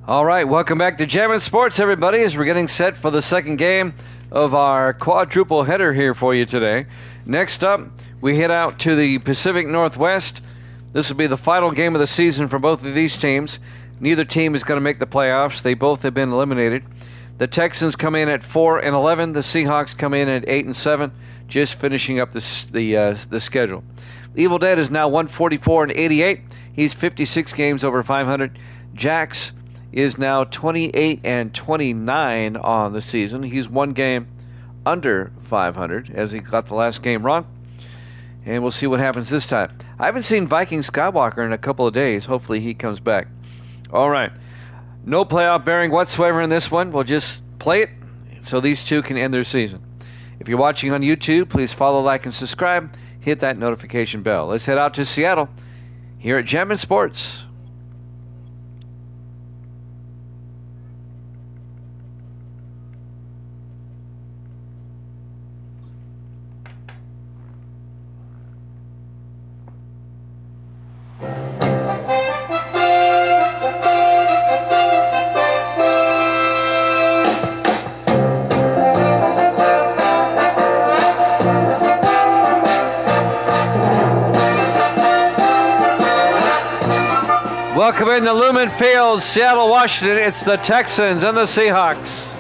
All right, welcome back to Jammin' Sports, everybody, as we're getting set for the second game of our quadruple header here for you today. Next up, we head out to the Pacific Northwest. This will be the final game of the season for both of these teams. Neither team is going to make the playoffs. They both have been eliminated. The Texans come in at 4-11. The Seahawks come in at 8-7, just finishing up the schedule. Evil Dead is now 144-88. He's 56 games over 500. Jax is now 28-29 on the season. He's one game under 500 as he got the last game wrong. And we'll see what happens this time. I haven't seen Viking Skywalker in a couple of days. Hopefully he comes back. All right. No playoff bearing whatsoever in this one. We'll just play it so these two can end their season. If you're watching on YouTube, please follow, like, and subscribe. Hit that notification bell. Let's head out to Seattle here at Jammin' Sports. Welcome into Lumen Field, Seattle, Washington. It's the Texans and the Seahawks.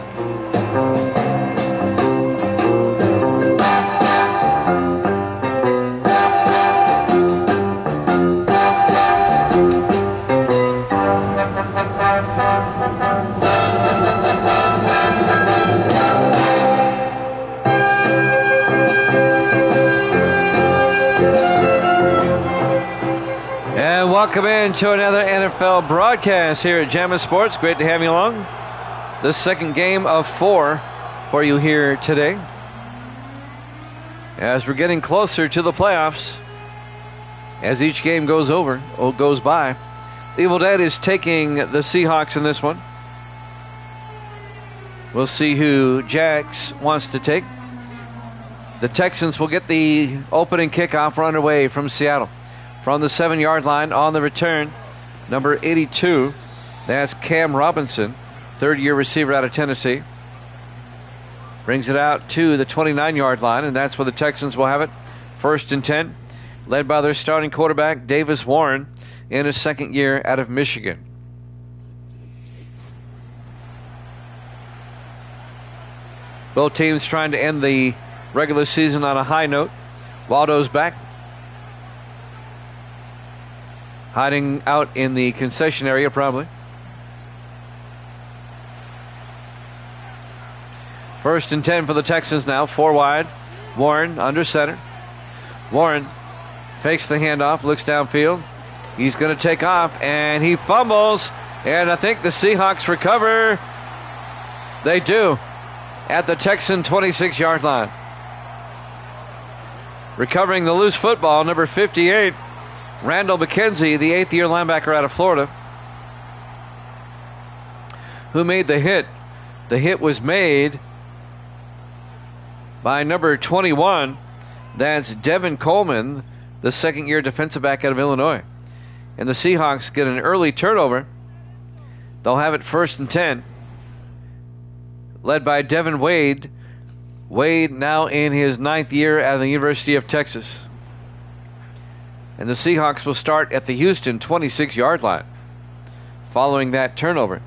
Welcome in to another NFL broadcast here at Jammin' Sports. Great to have you along. The second game of 4 for you here today. As we're getting closer to the playoffs, as each game goes by, Evil Dead is taking the Seahawks in this one. We'll see who Jax wants to take. The Texans will get the opening kickoff run away from Seattle. From the 7-yard line on the return, number 82, that's Cam Robinson, third-year receiver out of Tennessee. Brings it out to the 29-yard line, and that's where the Texans will have it. 1st and 10, led by their starting quarterback, Davis Warren, in his second year out of Michigan. Both teams trying to end the regular season on a high note. Waldo's back, hiding out in the concession area probably. 1st and 10 for the Texans now, 4 wide. Warren under center. Warren fakes the handoff, looks downfield. He's going to take off, and he fumbles. And I think the Seahawks recover. They do at the Texan 26-yard line. Recovering the loose football, number 58. Randall McKenzie, the 8th-year linebacker out of Florida, who made the hit. The hit was made by number 21. That's Devin Coleman, the second-year defensive back out of Illinois. And the Seahawks get an early turnover. They'll have it 1st and 10, led by Devin Wade. Wade now in his 9th year out of the University of Texas. And the Seahawks will start at the Houston 26-yard line following that turnover.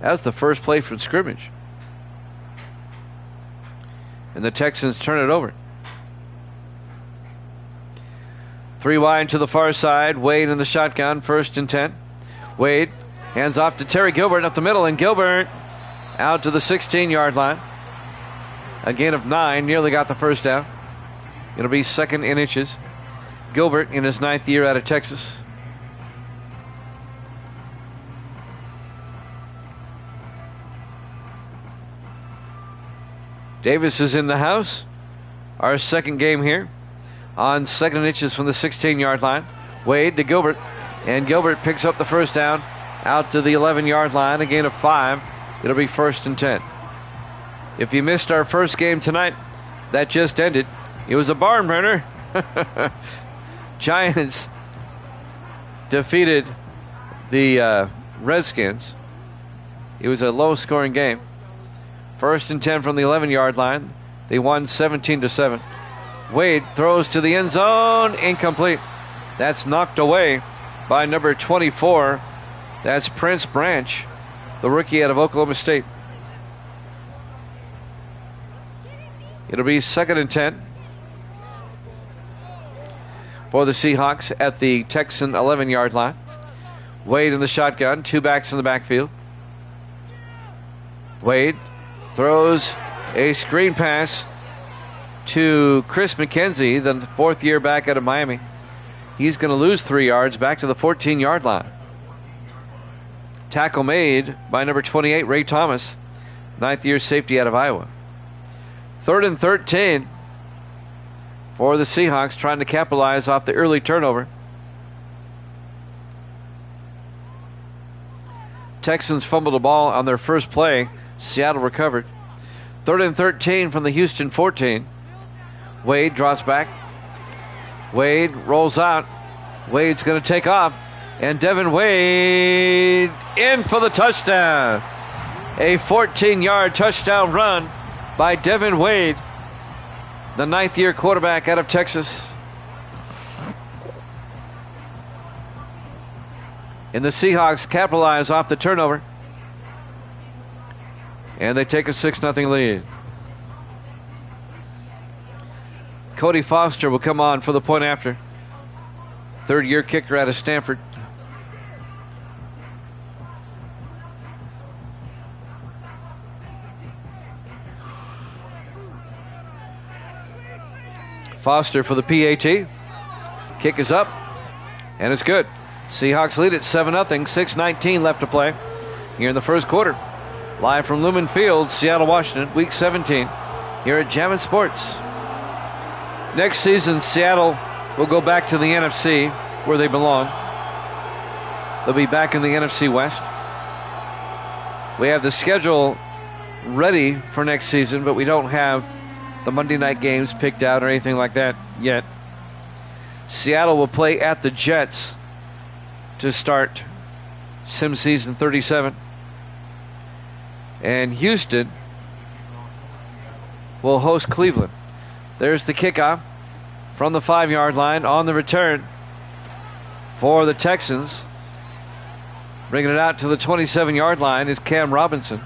That was the first play from scrimmage. And the Texans turn it over. 3 wide to the far side. Wade in the shotgun, 1st and 10. Wade hands off to Terry Gilbert up the middle, and Gilbert out to the 16-yard line. A gain of 9, nearly got the first down. It'll be 2nd in inches. Gilbert in his 9th year out of Texas. Davis is in the house. Our second game here. On 2nd and inches from the 16-yard line. Wade to Gilbert. And Gilbert picks up the first down out to the 11-yard line. A gain of 5. It'll be 1st and 10. If you missed our first game tonight, that just ended. It was a barn burner. Giants defeated the Redskins It was a low-scoring game. 1st and 10 from the 11-yard line. They won 17-7. Wade throws to the end zone. Incomplete. That's knocked away by number 24. That's Prince Branch, the rookie out of Oklahoma State. It'll be 2nd and 10 for the Seahawks at the Texan 11-yard line. Wade in the shotgun, 2 backs in the backfield. Wade throws a screen pass to Chris McKenzie, the 4th-year back out of Miami. He's going to lose 3 yards back to the 14-yard line. Tackle made by number 28, Ray Thomas, 9th-year safety out of Iowa. 3rd and 13 for the Seahawks, trying to capitalize off the early turnover. Texans fumbled the ball on their first play. Seattle recovered. 3rd and 13 from the Houston 14. Wade draws back. Wade rolls out. Wade's going to take off. And Devin Wade in for the touchdown. A 14-yard touchdown run by Devin Wade, the 9th-year quarterback out of Texas. And the Seahawks capitalize off the turnover. And they take a 6-0 lead. Cody Foster will come on for the point after. 3rd-year kicker out of Stanford. Foster for the PAT. Kick is up, and it's good. Seahawks lead at 7-0, 6:19 left to play here in the first quarter. Live from Lumen Field, Seattle, Washington, Week 17, here at Jammin' Sports. Next season, Seattle will go back to the NFC, where they belong. They'll be back in the NFC West. We have the schedule ready for next season, but we don't have the Monday night games picked out or anything like that yet. Seattle will play at the Jets to start Sim Season 37. And Houston will host Cleveland. There's the kickoff from the 5-yard line. On the return for the Texans, bringing it out to the 27-yard line, is Cam Robinson.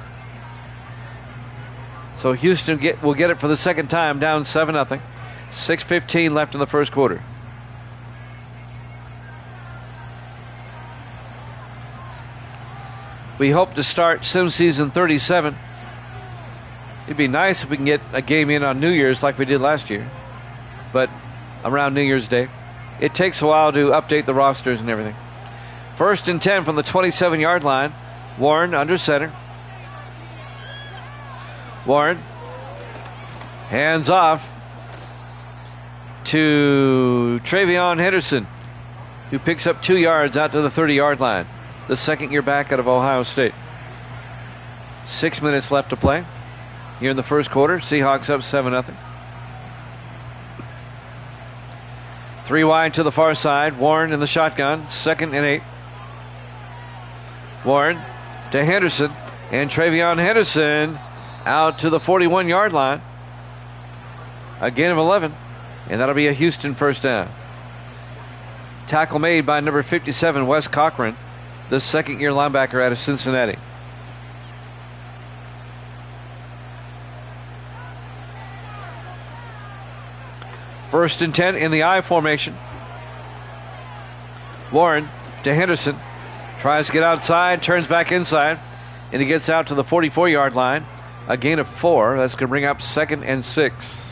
So Houston will get it for the second time, down 7-0. 6:15 left in the first quarter. We hope to start Sim Season 37. It'd be nice if we can get a game in on New Year's like we did last year, but around New Year's Day. It takes a while to update the rosters and everything. 1st and 10 from the 27-yard line. Warren under center. Warren hands off to Travion Henderson, who picks up 2 yards out to the 30-yard line. The 2nd-year back out of Ohio State. 6 minutes left to play here in the first quarter. Seahawks up 7-0. 3 wide to the far side. Warren in the shotgun. 2nd and 8. Warren to Henderson. And Travion Henderson out to the 41-yard line. A gain of 11. And that'll be a Houston first down. Tackle made by number 57, Wes Cochran, the 2nd-year linebacker out of Cincinnati. First and 10 in the I formation. Warren to Henderson. Tries to get outside, turns back inside, and he gets out to the 44-yard line. A gain of 4. That's going to bring up 2nd and 6.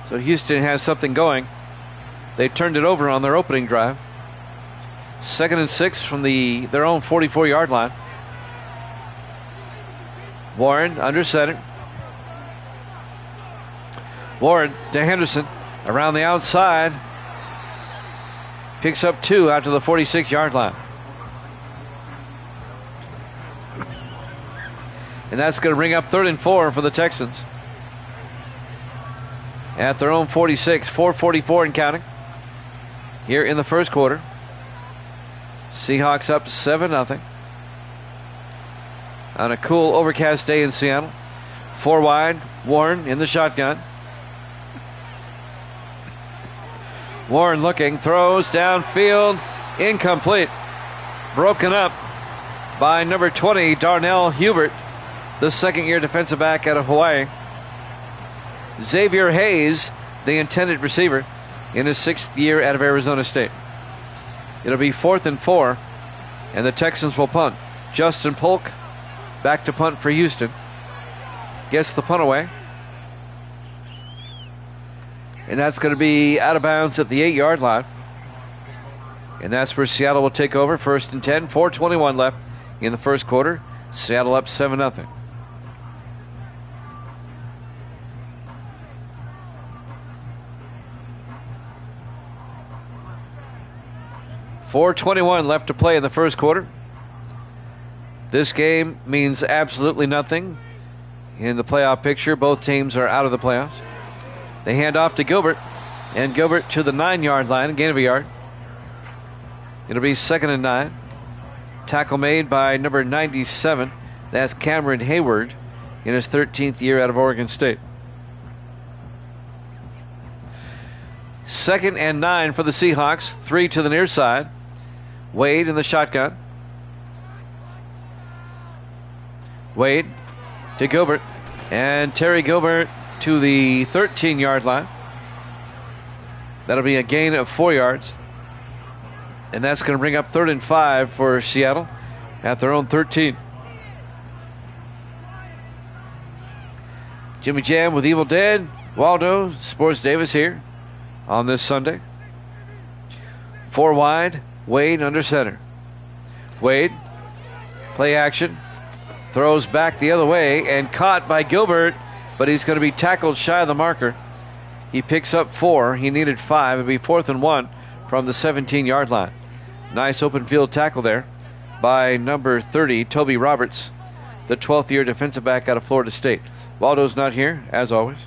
So Houston has something going. They turned it over on their opening drive. 2nd and 6 from their own 44-yard line. Warren under center. Warren to Henderson around the outside. Picks up 2 out to the 46-yard line. And that's going to bring up 3rd and 4 for the Texans. At their own 46, 4:44 and counting. Here in the first quarter. Seahawks up 7-0. on a cool overcast day in Seattle. 4 wide, Warren in the shotgun. Warren looking, throws downfield, incomplete. Broken up by number 20, Darnell Hubert, the second-year defensive back out of Hawaii. Xavier Hayes, the intended receiver, in his 6th year out of Arizona State. It'll be 4th and 4, and the Texans will punt. Justin Polk back to punt for Houston. Gets the punt away. And that's going to be out of bounds at the 8-yard line. And that's where Seattle will take over. 1st and 10, 4:21 left in the first quarter. Seattle up 7-0. .421 left to play in the first quarter. This game means absolutely nothing in the playoff picture. Both teams are out of the playoffs. They hand off to Gilbert, and Gilbert to the 9-yard line, gain of a yard. It'll be 2nd and 9. Tackle made by number 97. That's Cameron Hayward in his 13th year out of Oregon State. 2nd and 9 for the Seahawks. 3 to the near side. Wade in the shotgun. Wade to Gilbert. And Terry Gilbert to the 13-yard line. That'll be a gain of 4 yards. And that's going to bring up 3rd and 5 for Seattle at their own 13. Jimmy Jam with Evil Dead. Waldo, Sports Davis here on this Sunday. 4 wide. Wade under center. Wade, play action. Throws back the other way and caught by Gilbert, but he's going to be tackled shy of the marker. He picks up 4. He needed 5. It'll be 4th and 1 from the 17-yard line. Nice open field tackle there by number 30, Toby Roberts, the 12th-year defensive back out of Florida State. Waldo's not here, as always.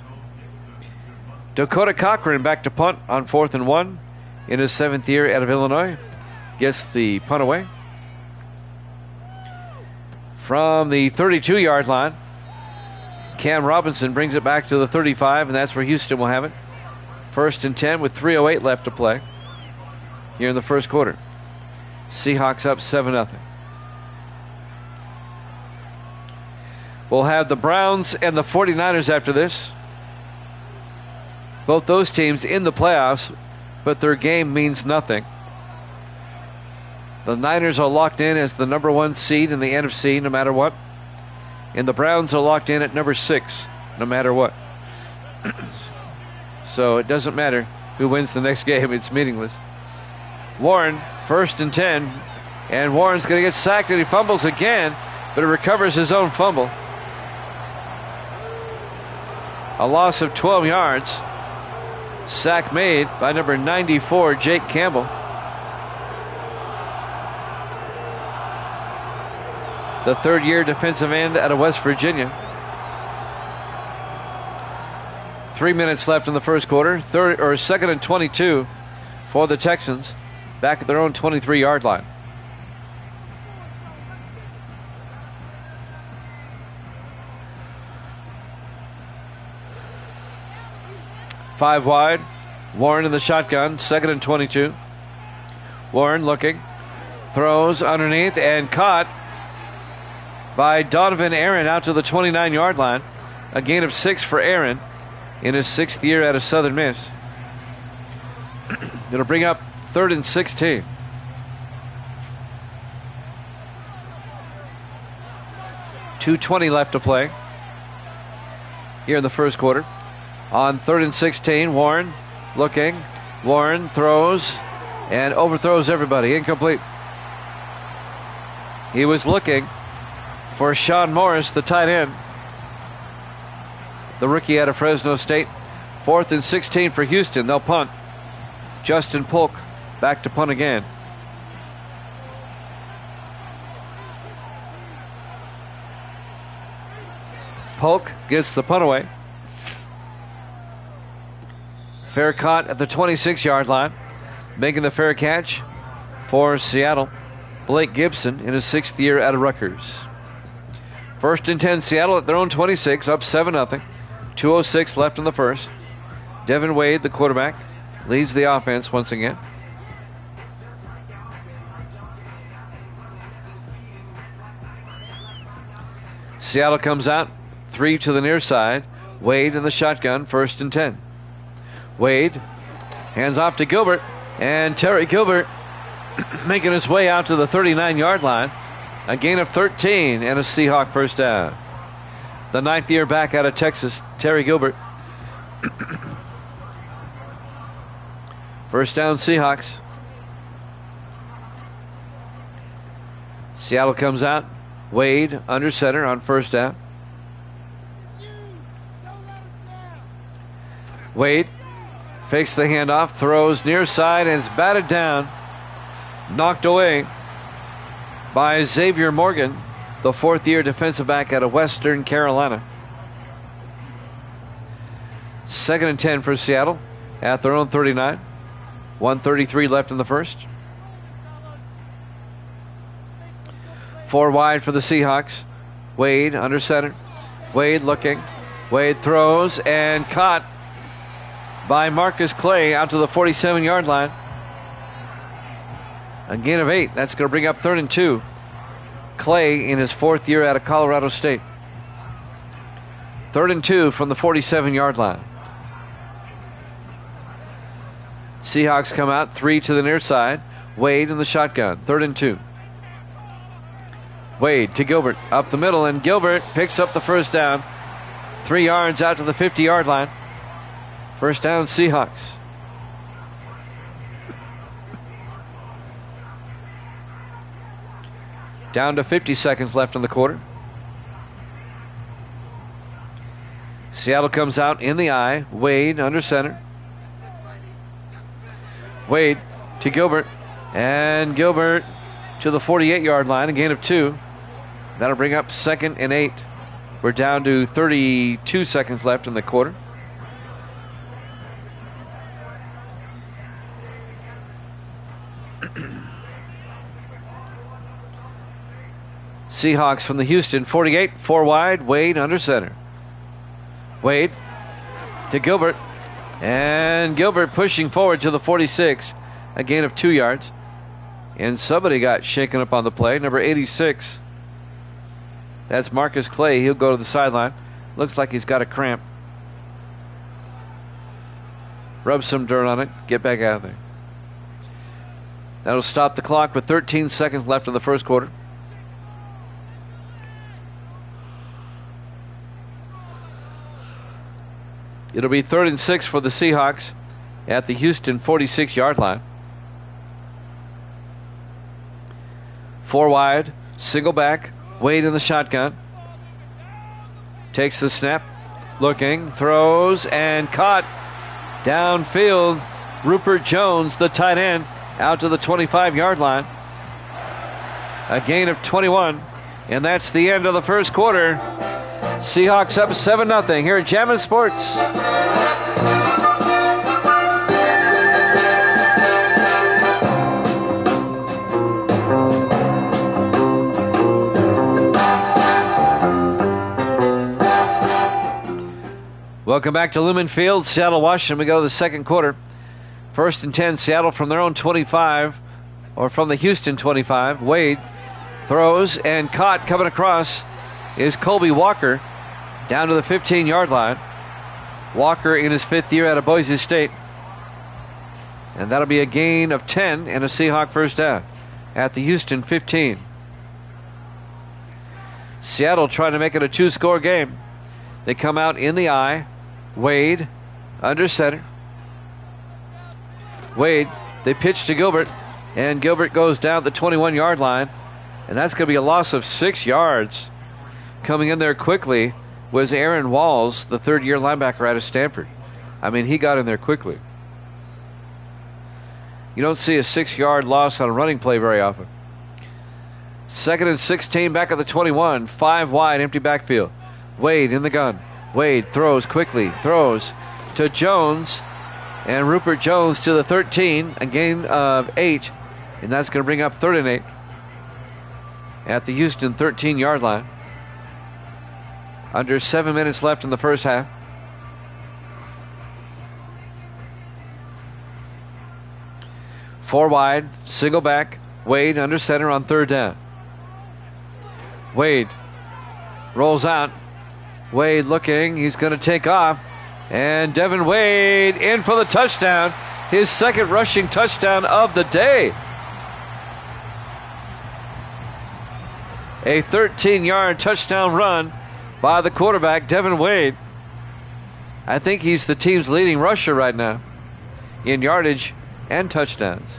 Dakota Cochran back to punt on 4th and 1 in his 7th year out of Illinois. Gets the punt away. From the 32-yard line, Cam Robinson brings it back to the 35, and that's where Houston will have it. 1st and 10 with 3:08 left to play here in the first quarter. Seahawks up 7-0. We'll have the Browns and the 49ers after this. Both those teams in the playoffs, but their game means nothing. The Niners are locked in as the number 1 seed in the NFC no matter what. And the Browns are locked in at number 6 no matter what. So it doesn't matter who wins the next game. It's meaningless. Warren, 1st and 10. And Warren's going to get sacked and he fumbles again, but he recovers his own fumble. A loss of 12 yards. Sack made by number 94, Jake Campbell. The 3rd-year defensive end out of West Virginia. 3 minutes left in the first quarter. 2nd and 22 for the Texans. Back at their own 23-yard line. Five wide. Warren in the shotgun. 2nd and 22. Warren looking. Throws underneath and caught by Donovan Aaron out to the 29-yard line. A gain of 6 for Aaron in his 6th year out of Southern Miss. It'll bring up 3rd and 16. .220 left to play here in the first quarter. On 3rd and 16, Warren looking. Warren throws and overthrows everybody. Incomplete. He was looking for Sean Morris, the tight end, the rookie out of Fresno State. 4th and 16 for Houston. They'll punt. Justin Polk back to punt again. Polk gets the punt away. Fair caught at the 26-yard line. Making the fair catch for Seattle, Blake Gibson in his 6th year out of Rutgers. First and 10, Seattle at their own 26, up 7-0. 2:06 left in the first. Devin Wade, the quarterback, leads the offense once again. Seattle comes out, 3 to the near side. Wade in the shotgun, first and 10. Wade hands off to Gilbert, and Terry Gilbert making his way out to the 39-yard line. A gain of 13 and a Seahawk first down. The 9th-year back out of Texas, Terry Gilbert. First down, Seahawks. Seattle comes out. Wade under center on first down. Wade fakes the handoff, throws near side, and is batted down. Knocked away by Xavier Morgan, the 4th-year defensive back out of Western Carolina. 2nd and 10 for Seattle at their own 39. 1:33 left in the first. 4 wide for the Seahawks. Wade under center. Wade looking. Wade throws and caught by Marcus Clay out to the 47-yard line. A gain of 8. That's going to bring up 3rd and 2. Clay in his 4th year out of Colorado State. 3rd and 2 from the 47-yard line. Seahawks come out, 3 to the near side. Wade in the shotgun, 3rd and 2. Wade to Gilbert, up the middle, and Gilbert picks up the first down. 3 yards out to the 50-yard line. First down, Seahawks. Down to 50 seconds left in the quarter. Seattle comes out in the eye. Wade under center. Wade to Gilbert. And Gilbert to the 48-yard line. A gain of 2. That'll bring up 2nd and 8. We're down to 32 seconds left in the quarter. Seahawks from the Houston 48, 4 wide. Wade under center. Wade to Gilbert. And Gilbert pushing forward to the 46. A gain of 2 yards. And somebody got shaken up on the play. Number 86. That's Marcus Clay. He'll go to the sideline. Looks like he's got a cramp. Rub some dirt on it. Get back out of there. That'll stop the clock with 13 seconds left in the first quarter. It'll be 3rd and 6 for the Seahawks at the Houston 46-yard line. 4 wide, single back, Wade in the shotgun. Takes the snap, looking, throws, and caught downfield. Rupert Jones, the tight end, out to the 25-yard line. A gain of 21, and that's the end of the first quarter. Seahawks up 7-0 here at Jammin' Sports. Welcome back to Lumen Field, Seattle, Washington. We go to the second quarter. 1st and 10, Seattle from their own 25, or from the Houston 25. Wade throws and caught. Coming across is Colby Walker down to the 15-yard line. Walker in his 5th year out of Boise State. And that'll be a gain of 10 and a Seahawk first down at the Houston 15. Seattle trying to make it a 2-score game. They come out in the eye. Wade under center. Wade, they pitch to Gilbert, and Gilbert goes down the 21-yard line, and that's going to be a loss of 6 yards. Coming in there quickly was Aaron Walls, the 3rd-year linebacker out of Stanford. I mean, he got in there quickly. You don't see a 6-yard loss on a running play very often. 2nd and 16 back at the 21. 5 wide, empty backfield. Wade in the gun. Wade throws quickly. Throws to Jones. And Rupert Jones to the 13. A gain of 8. And that's going to bring up 3rd and 8 at the Houston 13-yard line. Under 7 minutes left in the first half. Four wide, single back. Wade under center on third down. Wade rolls out. Wade looking. He's going to take off. And Devin Wade in for the touchdown. His second rushing touchdown of the day. A 13-yard touchdown run by the quarterback, Devin Wade. I think he's the team's leading rusher right now in yardage and touchdowns.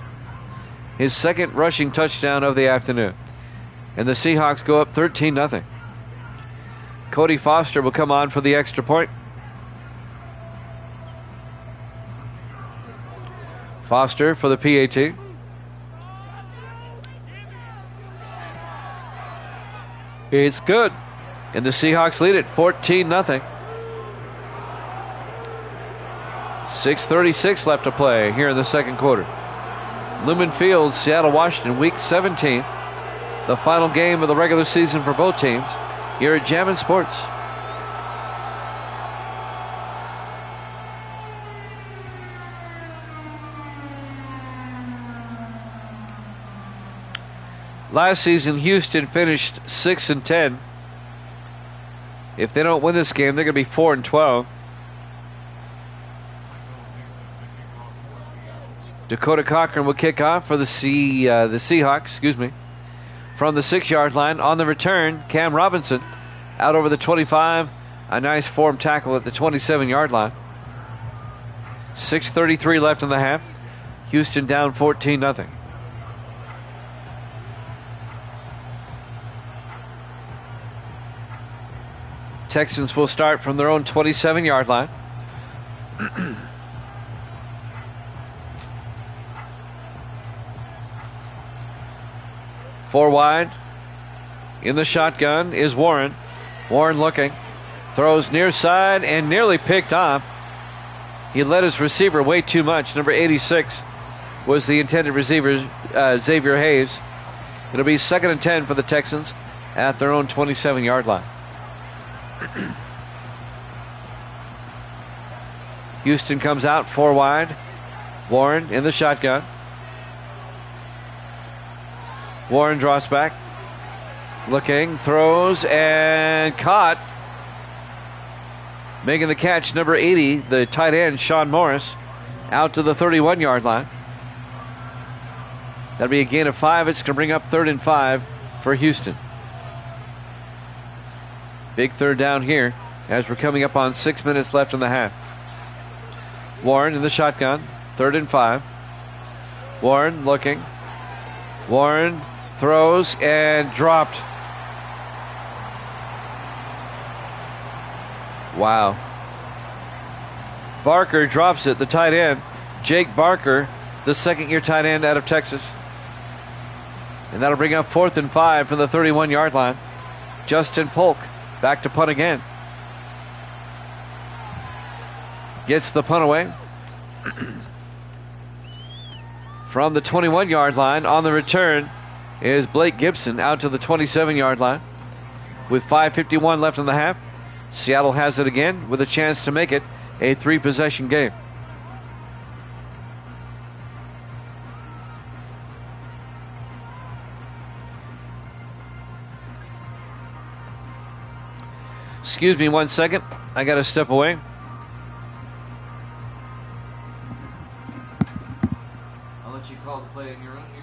His second rushing touchdown of the afternoon. And the Seahawks go up 13-0. Cody Foster will come on for the extra point. Foster for the PAT. It's good. And the Seahawks lead it 14-0. 6:36 left to play here in the second quarter. Lumen Field, Seattle, Washington, Week 17. The final game of the regular season for both teams here at Jammin' Sports. Last season, Houston finished 6-10. If they don't win this game, they're going to be 4-12. Dakota Cochran will kick off for the Seahawks. From the 6-yard line. On the return, Cam Robinson out over the 25. A nice form tackle at the 27-yard line. 6:33 left in the half. Houston down 14-0. Texans will start from their own 27-yard line. Four wide. In the shotgun is Warren. Warren looking. Throws near side and nearly picked off. He led his receiver way too much. Number 86 was the intended receiver, Xavier Hayes. It'll be 2nd and 10 for the Texans at their own 27-yard line. Houston comes out four wide. Warren in the shotgun. Warren draws back. Looking, throws, and caught. Making the catch, number 80, the tight end, Sean Morris, out to the 31-yard line. That'll be a gain of 5. It's going to bring up 3rd and 5 for Houston. Big third down here as we're coming up on 6 minutes left in the half. Warren in the shotgun, 3rd and 5. Warren looking. Warren throws and dropped. Wow. Barker drops it, the tight end. Jake Barker, the second-year tight end out of Texas. And that'll bring up 4th and 5 from the 31-yard line. Justin Polk back to punt again. Gets the punt away. From the 21-yard line on the return is Blake Gibson out to the 27-yard line. With 5:51 left in the half, Seattle has it again with a chance to make it a 3-possession game. Excuse me 1 second. I got to step away. I'll let you call the play on your own here.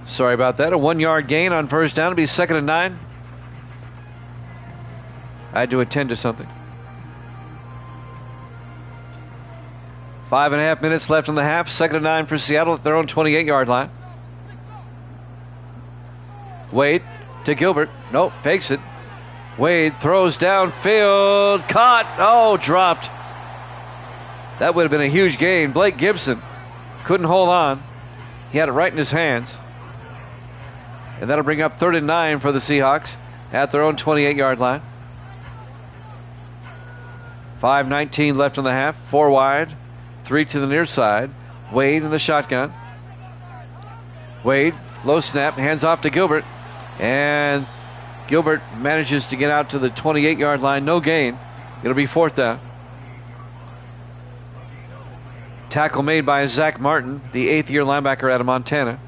Sorry about that. A 1-yard gain on first down. It'll be 2nd and 9. I had to attend to something. 5.5 minutes left in the half. 2nd and 9 for Seattle at their own 28-yard line. Wade to Gilbert. Nope, fakes it. Wade throws downfield. Caught. Oh, dropped. That would have been a huge gain. Blake Gibson couldn't hold on. He had it right in his hands. And that'll bring up 3rd and 9 for the Seahawks at their own 28-yard line. 5:19 left in the half. 4 wide. 3 to the near side. Wade in the shotgun. Wade, low snap, hands off to Gilbert. And Gilbert manages to get out to the 28-yard line. No gain. It'll be 4th down. Tackle made by Zach Martin, the 8th-year linebacker out of Montana.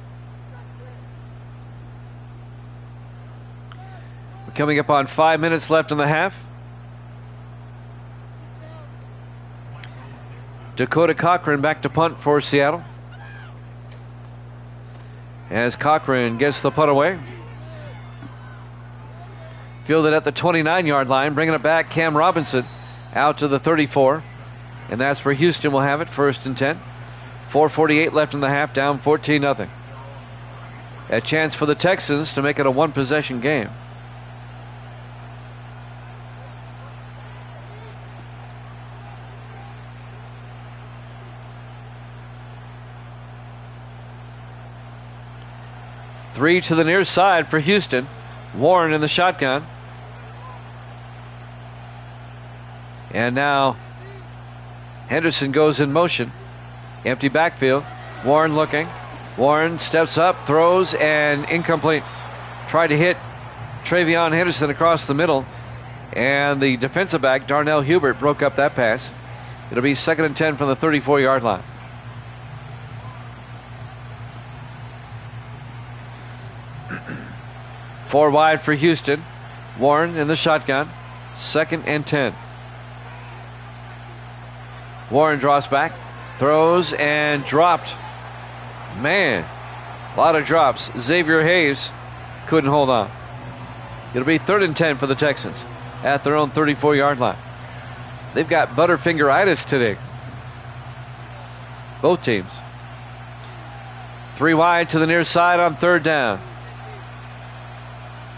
We're coming up on 5 minutes left in the half. Dakota Cochran back to punt for Seattle. As Cochran gets the punt away. Fielded at the 29-yard line, bringing it back, Cam Robinson out to the 34. And that's where Houston will have it, 1st and 10. 4:48 left in the half, down 14-0. A chance for the Texans to make it a one-possession game. Three to the near side for Houston. Warren in the shotgun. And now Henderson goes in motion. Empty backfield. Warren looking. Warren steps up, throws, and incomplete. Tried to hit Travion Henderson across the middle. And the defensive back, Darnell Hubert, broke up that pass. It'll be 2nd and 10 from the 34-yard line. Four wide for Houston. Warren in the shotgun. 2nd and 10. Warren draws back, throws, and dropped. Man, a lot of drops. Xavier Hayes couldn't hold on. It'll be 3rd and 10 for the Texans at their own 34-yard line. They've got butterfingeritis today. Both teams. 3 wide to the near side on 3rd down.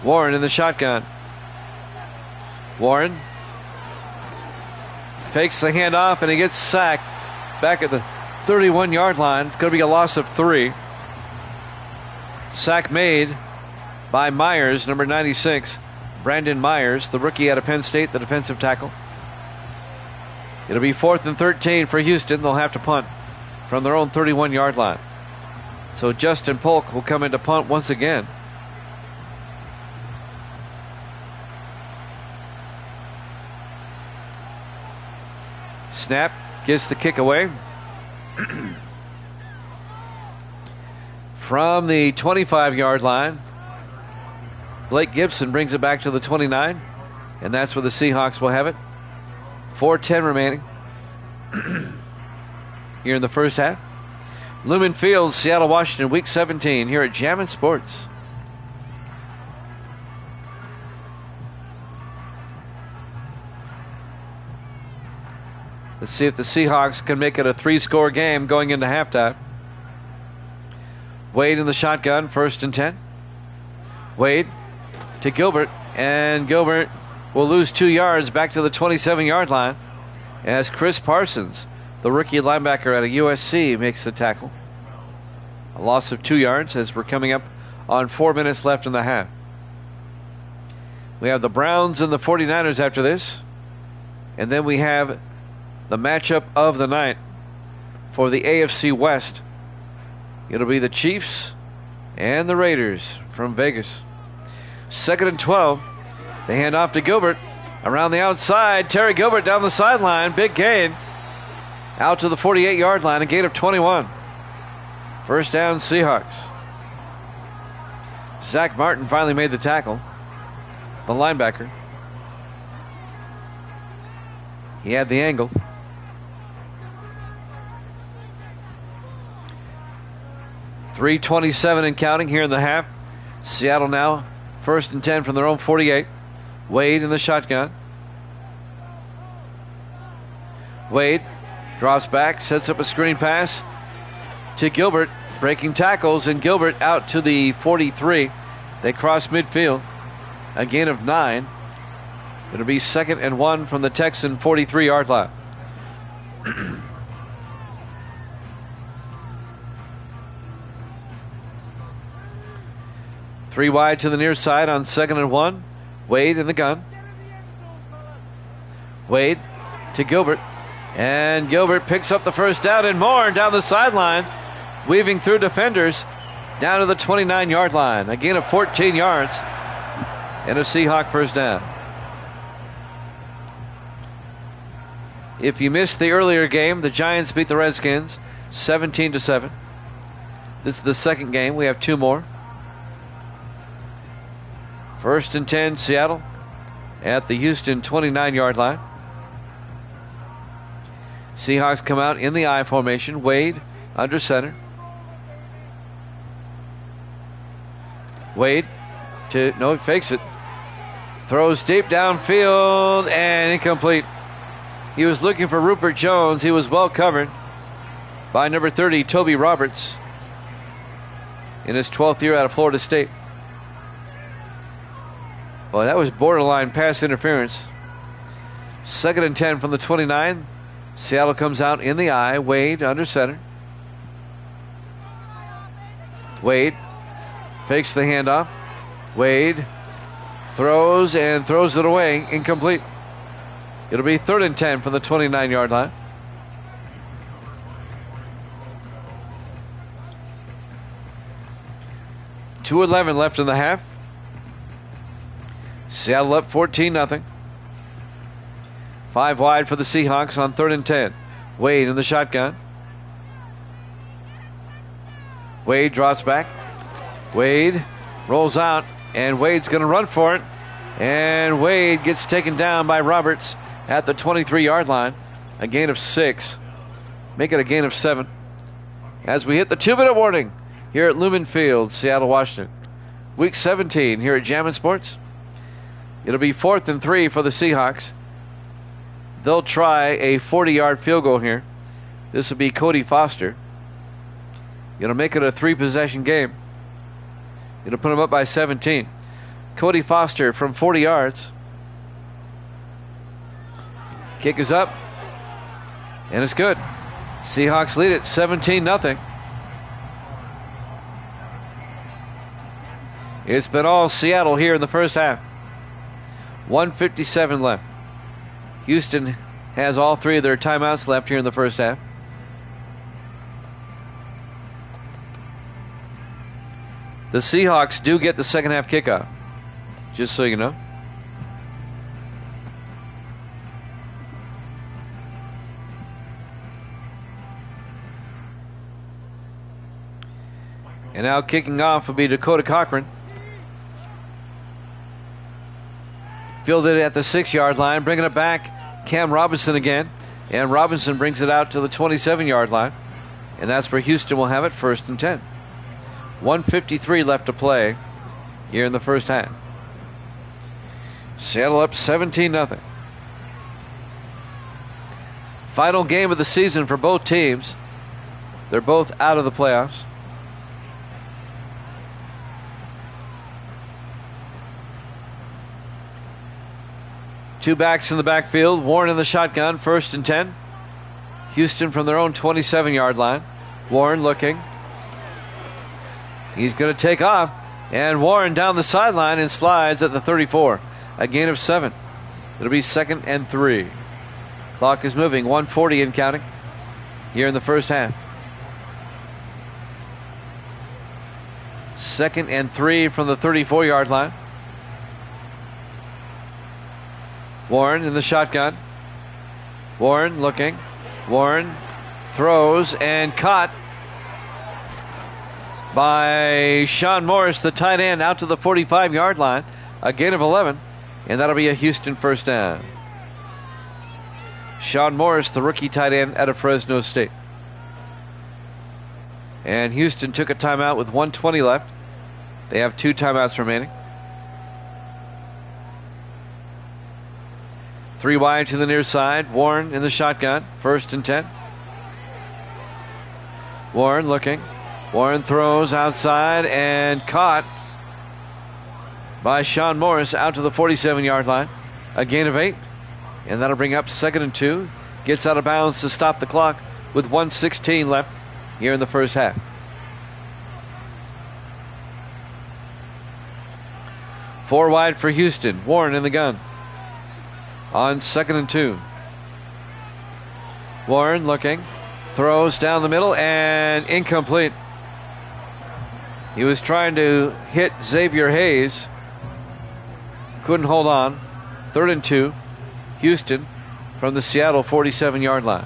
Warren in the shotgun. Warren fakes the handoff, and he gets sacked back at the 31-yard line. It's going to be a loss of 3. Sack made by Myers, number 96. Brandon Myers, the rookie out of Penn State, the defensive tackle. It'll be 4th and 13 for Houston. They'll have to punt from their own 31-yard line. So Justin Polk will come in to punt once again. Snap, gets the kick away. From the 25-yard line, Blake Gibson brings it back to the 29, and that's where the Seahawks will have it. 4:10 remaining here in the first half. Lumen Field, Seattle, Washington, Week 17 here at Jammin' Sports. Let's see if the Seahawks can make it a 3-score game going into halftime. Wade in the shotgun, 1st and 10. Wade to Gilbert, and Gilbert will lose 2 yards back to the 27-yard line as Chris Parsons, the rookie linebacker out of USC, makes the tackle. A loss of 2 yards as we're coming up on 4 minutes left in the half. We have the Browns and the 49ers after this, and then we have the matchup of the night for the AFC West. It'll be the Chiefs and the Raiders from Vegas. 2nd and 12. They hand off to Gilbert. Around the outside, Terry Gilbert down the sideline. Big gain. Out to the 48-yard line, a gain of 21. 1st down, Seahawks. Zach Martin finally made the tackle. The linebacker. He had the angle. .327 and counting here in the half. Seattle now 1st and 10 from their own 48. Wade in the shotgun. Wade drops back, sets up a screen pass to Gilbert, breaking tackles, and Gilbert out to the 43. They cross midfield. A gain of 9. It'll be 2nd and 1 from the Texan 43-yard line. 3 wide to the near side on 2nd and 1. Wade in the gun. Wade to Gilbert. And Gilbert picks up the first down and more down the sideline, weaving through defenders down to the 29-yard line. A gain of 14 yards and a Seahawk first down. If you missed the earlier game, the Giants beat the Redskins 17-7. This is the second game. We have 2 more. 1st and 10, Seattle at the Houston 29-yard line. Seahawks come out in the I formation. Wade under center. Wade he fakes it. Throws deep downfield and incomplete. He was looking for Rupert Jones. He was well covered by number 30, Toby Roberts, in his 12th year out of Florida State. Well, that was borderline pass interference. 2nd and 10 from the 29. Seattle comes out in the I. Wade under center. Wade fakes the handoff. Wade throws it away. Incomplete. It'll be 3rd and 10 from the 29-yard line. .2:11 left in the half. Seattle up 14-0. 5 wide for the Seahawks on 3rd and 10. Wade in the shotgun. Wade drops back. Wade rolls out, and Wade's going to run for it. And Wade gets taken down by Roberts at the 23-yard line. A gain of 6. Make it a gain of 7. As we hit the 2-minute warning here at Lumen Field, Seattle, Washington. Week 17 here at Jammin' Sports. It'll be 4th and 3 for the Seahawks. They'll try a 40-yard field goal here. This will be Cody Foster. It'll make it a 3-possession game. It'll put him up by 17. Cody Foster from 40 yards. Kick is up. And it's good. Seahawks lead it 17-0. It's been all Seattle here in the first half. 1:57 left. Houston has all 3 of their timeouts left here in the first half. The Seahawks do get the second half kickoff, just so you know. And now kicking off will be Dakota Cochran. Fielded at the 6-yard line, bringing it back, Cam Robinson again. And Robinson brings it out to the 27-yard line. And that's where Houston will have it, 1st and 10. 1:53 left to play here in the first half. Seattle up 17-0. Final game of the season for both teams. They're both out of the playoffs. Two backs in the backfield. Warren in the shotgun, 1st and 10. Houston from their own 27-yard line. Warren looking. He's going to take off. And Warren down the sideline and slides at the 34. A gain of 7. It'll be 2nd and 3. Clock is moving. 1:40 and counting here in the first half. 2nd and 3 from the 34-yard line. Warren in the shotgun. Warren looking. Warren throws and caught by Sean Morris, the tight end, out to the 45-yard line. A gain of 11, and that'll be a Houston first down. Sean Morris, the rookie tight end out of Fresno State. And Houston took a timeout with 1:20 left. They have 2 timeouts remaining. 3 wide to the near side. Warren in the shotgun. 1st and 10. Warren looking. Warren throws outside and caught by Sean Morris out to the 47-yard line. A gain of 8. And that'll bring up 2nd and 2. Gets out of bounds to stop the clock with 1:16 left here in the first half. 4 wide for Houston. Warren in the gun. On 2nd and 2. Warren looking. Throws down the middle and incomplete. He was trying to hit Xavier Hayes. Couldn't hold on. 3rd and 2. Houston from the Seattle 47-yard line.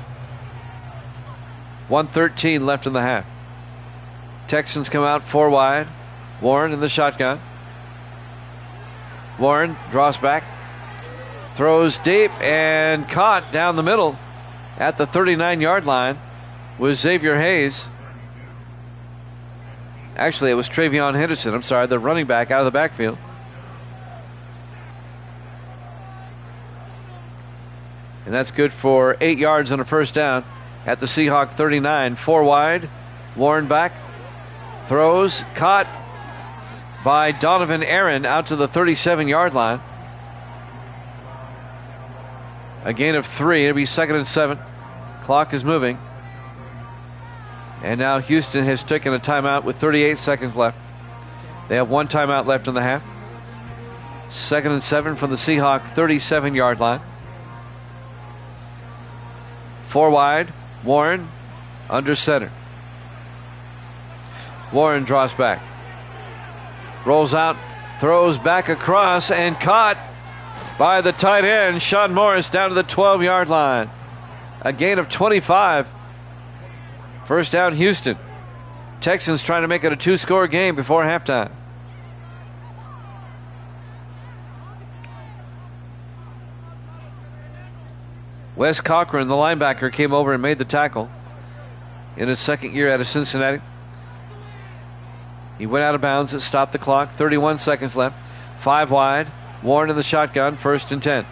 1:13 left in the half. Texans come out 4 wide. Warren in the shotgun. Warren draws back. Throws deep and caught down the middle at the 39-yard line was Xavier Hayes. Actually, it was Travion Henderson. I'm sorry, the running back out of the backfield. And that's good for 8 yards on a first down at the Seahawk 39. 4 wide. Warren back. Throws. Caught by Donovan Aaron out to the 37-yard line. A gain of 3. It'll be 2nd and 7. Clock is moving. And now Houston has taken a timeout with 38 seconds left. They have 1 timeout left in the half. 2nd and 7 from the Seahawk 37-yard line. 4 wide. Warren under center. Warren draws back. Rolls out. Throws back across and caught by the tight end, Sean Morris, down to the 12-yard line. A gain of 25. First down, Houston. Texans trying to make it a 2-score game before halftime. Wes Cochran, the linebacker, came over and made the tackle in his 2nd year out of Cincinnati. He went out of bounds. It stopped the clock. 31 seconds left. 5 wide. Warren in the shotgun. 1st and 10.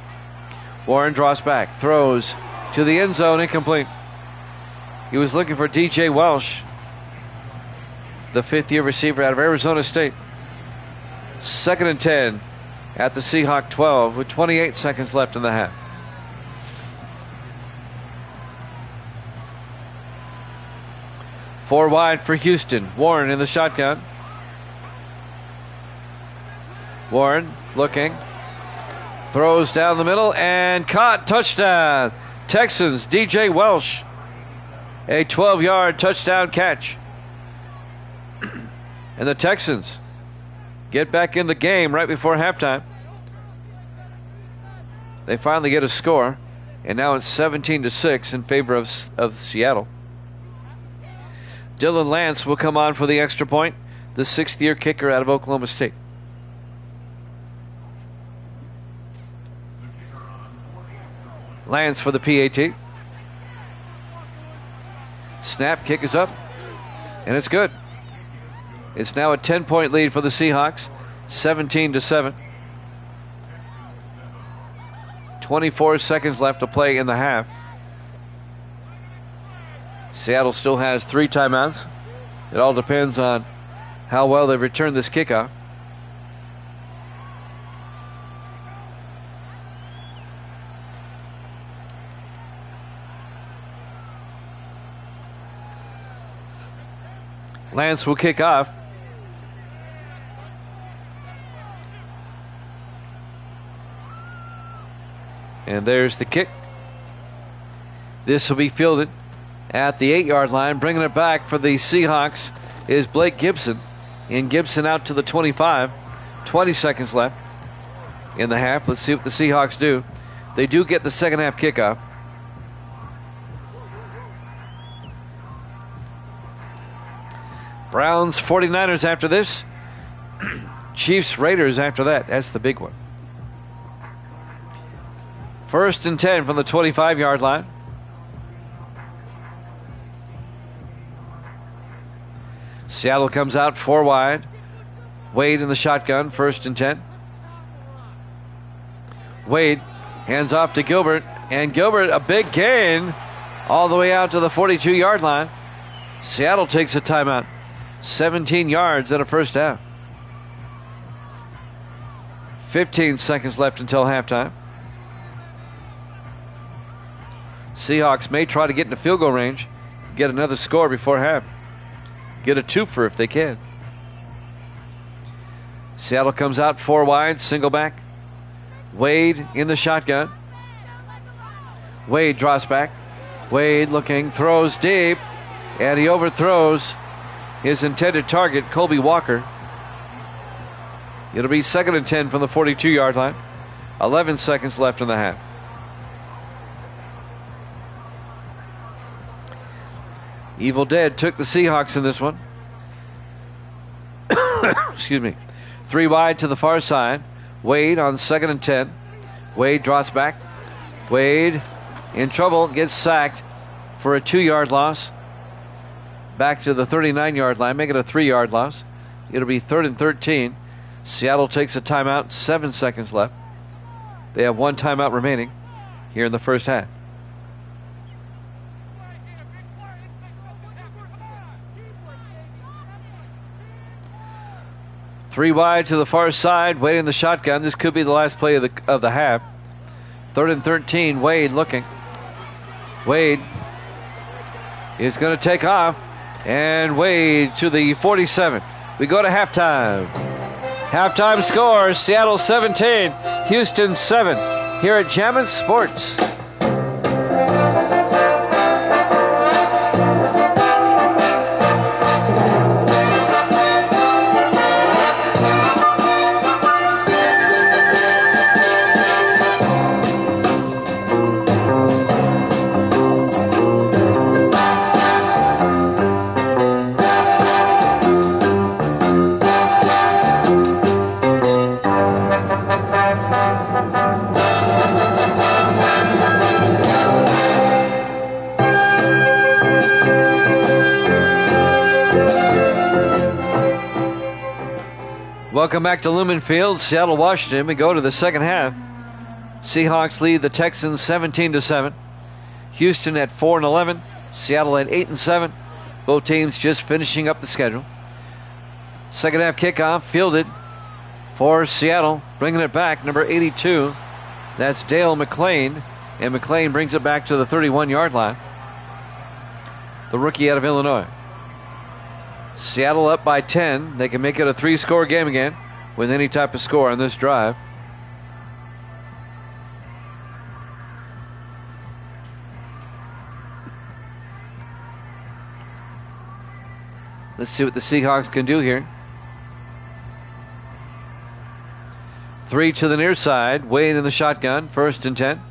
Warren draws back. Throws to the end zone. Incomplete. He was looking for DJ Welsh, the 5th-year receiver out of Arizona State. 2nd and 10 at the Seahawk 12 with 28 seconds left in the half. Four wide for Houston. Warren in the shotgun. Warren looking. Throws down the middle and caught. Touchdown. Texans, DJ Welsh. A 12-yard touchdown catch. And the Texans get back in the game right before halftime. They finally get a score. And now it's 17-6 in favor of Seattle. Dylan Lance will come on for the extra point, the 6th-year kicker out of Oklahoma State. Lance for the PAT. Snap, kick is up, and it's good. It's now a 10-point lead for the Seahawks, 17-7. 24 seconds left to play in the half. Seattle still has 3 timeouts. It all depends on how well they return this kickoff. Lance will kick off. And there's the kick. This will be fielded at the 8-yard line. Bringing it back for the Seahawks is Blake Gibson. And Gibson out to the 25. 20 seconds left in the half. Let's see what the Seahawks do. They do get the second half kickoff. Browns, 49ers after this. Chiefs, Raiders after that. That's the big one. 1st and 10 from the 25-yard line. Seattle comes out 4 wide. Wade in the shotgun, 1st and 10. Wade hands off to Gilbert, and Gilbert, a big gain all the way out to the 42-yard line. Seattle takes a timeout. 17 yards and a first down. 15 seconds left until halftime. Seahawks may try to get into field goal range, get another score before half. Get a twofer if they can. Seattle comes out 4 wide, single back. Wade in the shotgun. Wade draws back. Wade looking, throws deep, and he overthrows his intended target, Colby Walker. It'll be 2nd and 10 from the 42-yard line. 11 seconds left in the half. Evil Dead took the Seahawks in this one. Excuse me. 3 wide to the far side. Wade on 2nd and 10. Wade drops back. Wade in trouble, gets sacked for a 2-yard loss. Back to the 39-yard line, make it a 3-yard loss. It'll be 3rd and 13. Seattle takes a timeout, 7 seconds left. They have 1 timeout remaining here in the first half. Three wide to the far side, Wade in the shotgun. This could be the last play of the half. 3rd and 13, Wade looking. Wade is going to take off, and Wade to the 47. We go to halftime. Halftime score, Seattle 17, Houston 7, here at Jammin' Sports. Welcome back to Lumen Field, Seattle, Washington. We go to the second half. Seahawks lead the Texans 17-7. Houston at 4-11. Seattle at 8-7. Both teams just finishing up the schedule. Second half kickoff fielded for Seattle, bringing it back, number 82. That's Dale McClain, and McClain brings it back to the 31-yard line. The rookie out of Illinois. Seattle up by 10. They can make it a 3-score game again with any type of score on this drive. Let's see what the Seahawks can do here. 3 to the near side. Wade in the shotgun. 1st and 10.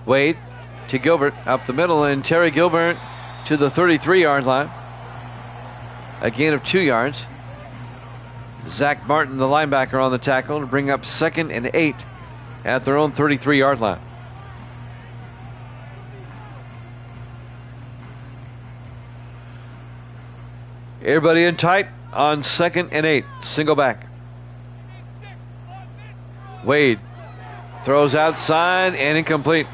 Wade to Gilbert up the middle, and Terry Gilbert to the 33-yard line. A gain of 2 yards. Zach Martin, the linebacker, on the tackle to bring up 2nd and 8 at their own 33-yard line. Everybody in tight on 2nd and 8. Single back. Wade throws outside and incomplete.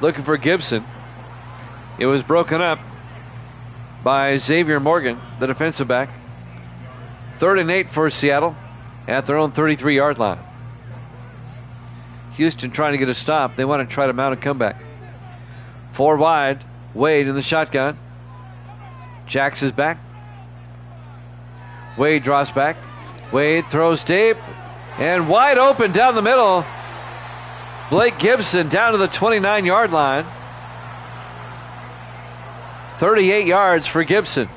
Looking for Gibson. It was broken up by Xavier Morgan, the defensive back. 3rd and 8 for Seattle at their own 33-yard line. Houston trying to get a stop. They want to try to mount a comeback. 4 wide. Wade in the shotgun. Jax is back. Wade draws back. Wade throws deep and wide open down the middle. Blake Gibson down to the 29-yard line. 38 yards for Gibson.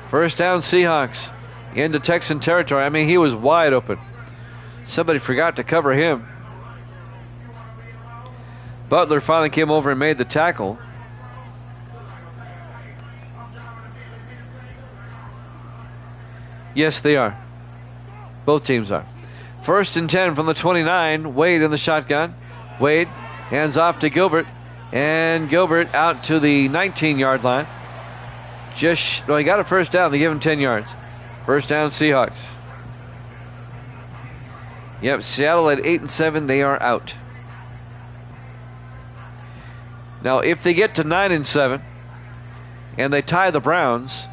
First down, Seahawks into Texan territory. I mean, he was wide open. Somebody forgot to cover him. Butler finally came over and made the tackle. Yes, they are. Both teams are. 1st and 10 from the 29. Wade in the shotgun. Wade hands off to Gilbert. And Gilbert out to the 19-yard line. He got a first down. They give him 10 yards. First down, Seahawks. Yep, Seattle at 8-7. They are out. Now, if they get to 9-7 and they tie the Browns,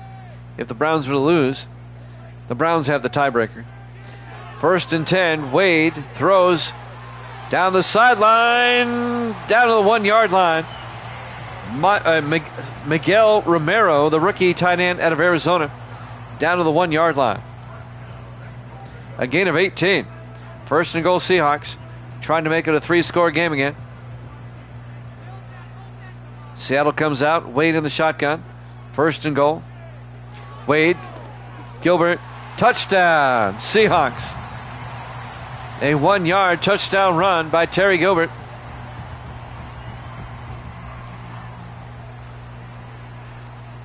if the Browns were to lose, the Browns have the tiebreaker. 1st and 10. Wade throws down the sideline, down to the 1-yard line. Miguel Romero, the rookie tight end out of Arizona, down to the 1 yard line. A gain of 18. First and goal, Seahawks, trying to make it a 3-score game again. Seattle comes out. Wade in the shotgun. First and goal. Wade. Gilbert. Touchdown. Seahawks. A 1-yard touchdown run by Terry Gilbert.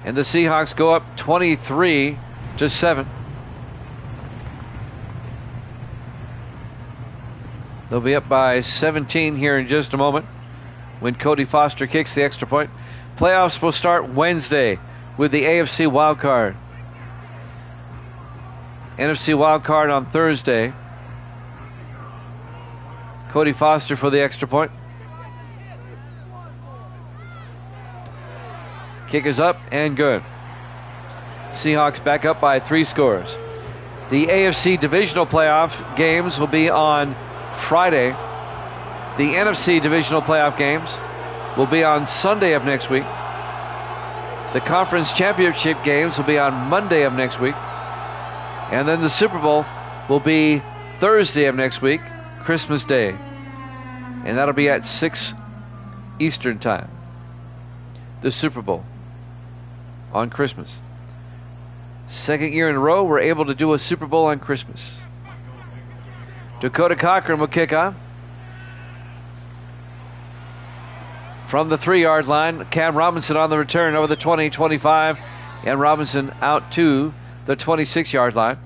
And the Seahawks go up 23-7. They'll be up by 17 here in just a moment when Cody Foster kicks the extra point. Playoffs will start Wednesday with the AFC wild card. NFC wild card on Thursday. Cody Foster for the extra point. Kick is up and good. Seahawks back up by 3 scores. The AFC divisional playoff games will be on Friday. The NFC divisional playoff games will be on Sunday of next week. The conference championship games will be on Monday of next week. And then the Super Bowl will be Thursday of next week, Christmas Day. And that'll be at 6 Eastern time. The Super Bowl on Christmas. Second year in a row, we're able to do a Super Bowl on Christmas. Dakota Cochran will kick off. From the 3-yard line, Cam Robinson on the return over the 20-25. And Robinson out to the 26-yard line.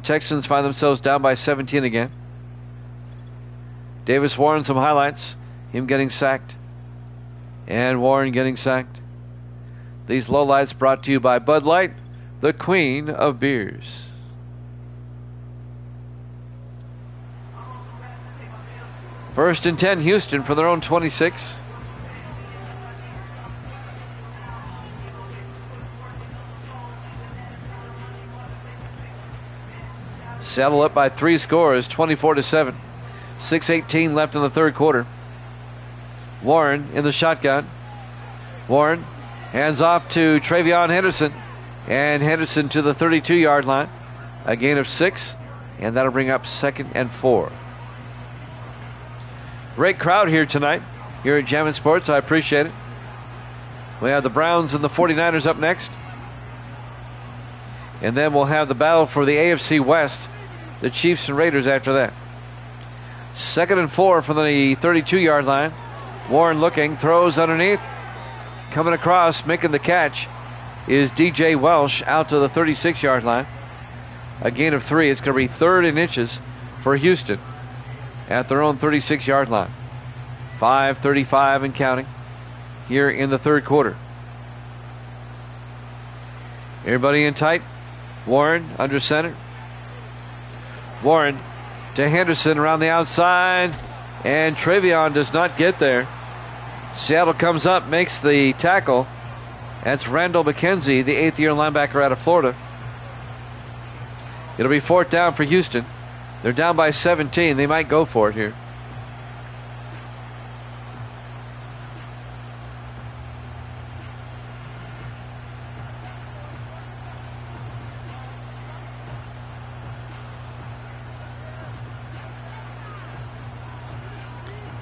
Texans find themselves down by 17 again. Davis Warren, some highlights. Him getting sacked. And Warren getting sacked. These lowlights brought to you by Bud Light, the queen of beers. First and 10, Houston for their own 26. Seattle up by 3 scores, 24-7. 6:18 left in the third quarter. Warren in the shotgun. Warren hands off to Travion Henderson. And Henderson to the 32-yard line. A gain of 6. And that'll bring up 2nd and 4. Great crowd here tonight. Here at Jammin' Sports. I appreciate it. We have the Browns and the 49ers up next. And then we'll have the battle for the AFC West. The Chiefs and Raiders after that. 2nd and 4 from the 32-yard line. Warren looking, throws underneath. Coming across, making the catch is DJ Welsh out to the 36-yard line. A gain of 3. It's going to be 3rd and inches for Houston at their own 36-yard line. 5:35 and counting here in the third quarter. Everybody in tight. Warren under center. Warren to Henderson around the outside. And Travion does not get there. Seattle comes up, makes the tackle. That's Randall McKenzie, the 8th-year linebacker out of Florida. It'll be 4th down for Houston. They're down by 17. They might go for it here.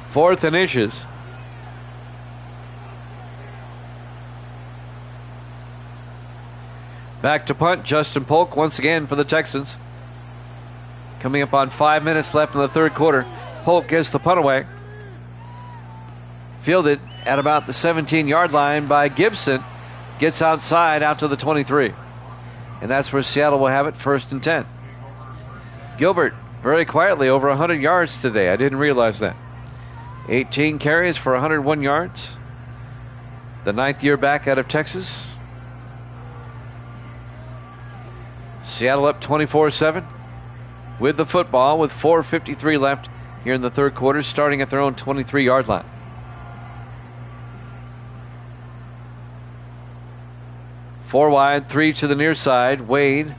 Fourth and inches. Back to punt, Justin Polk once again for the Texans. Coming up on 5 minutes left in the third quarter. Polk gets the punt away. Fielded at about the 17-yard line by Gibson. Gets outside out to the 23. And that's where Seattle will have it, 1st and 10. Gilbert, very quietly, over 100 yards today. I didn't realize that. 18 carries for 101 yards. The 9th year back out of Texas. Seattle up 24-7 with the football with 4:53 left here in the third quarter, starting at their own 23-yard line. Four wide, 3 to the near side. Wade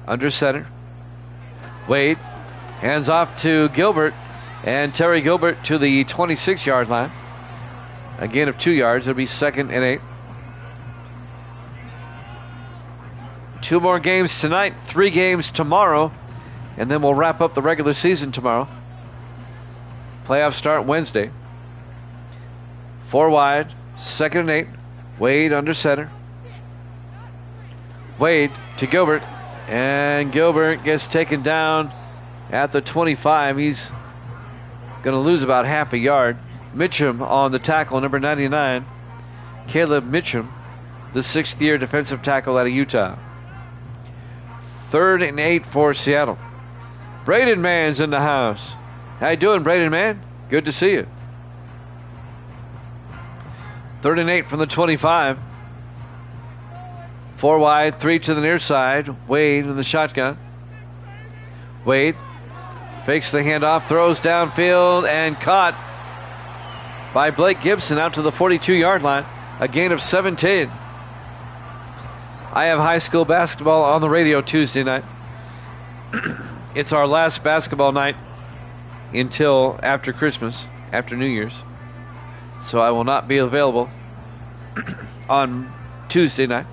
under center. Wade hands off to Gilbert, and Terry Gilbert to the 26-yard line. A gain of 2 yards. It'll be 2nd and 8. 2 more games tonight, 3 games tomorrow, and then we'll wrap up the regular season tomorrow. Playoffs start Wednesday. 4 wide, 2nd and 8. Wade under center. Wade to Gilbert, and Gilbert gets taken down at the 25. He's going to lose about half a yard. Mitchum on the tackle, number 99. Caleb Mitchum, the 6th-year defensive tackle out of Utah. 3rd and 8 for Seattle. Braden Mann's in the house. How you doing, Braden Mann? Good to see you. 3rd and 8 from the 25. 4 wide, 3 to the near side. Wade in the shotgun. Wade fakes the handoff, throws downfield, and caught by Blake Gibson out to the 42-yard line. A gain of 17. I have high school basketball on the radio Tuesday night. It's our last basketball night until after Christmas, after New Year's. So I will not be available on Tuesday night.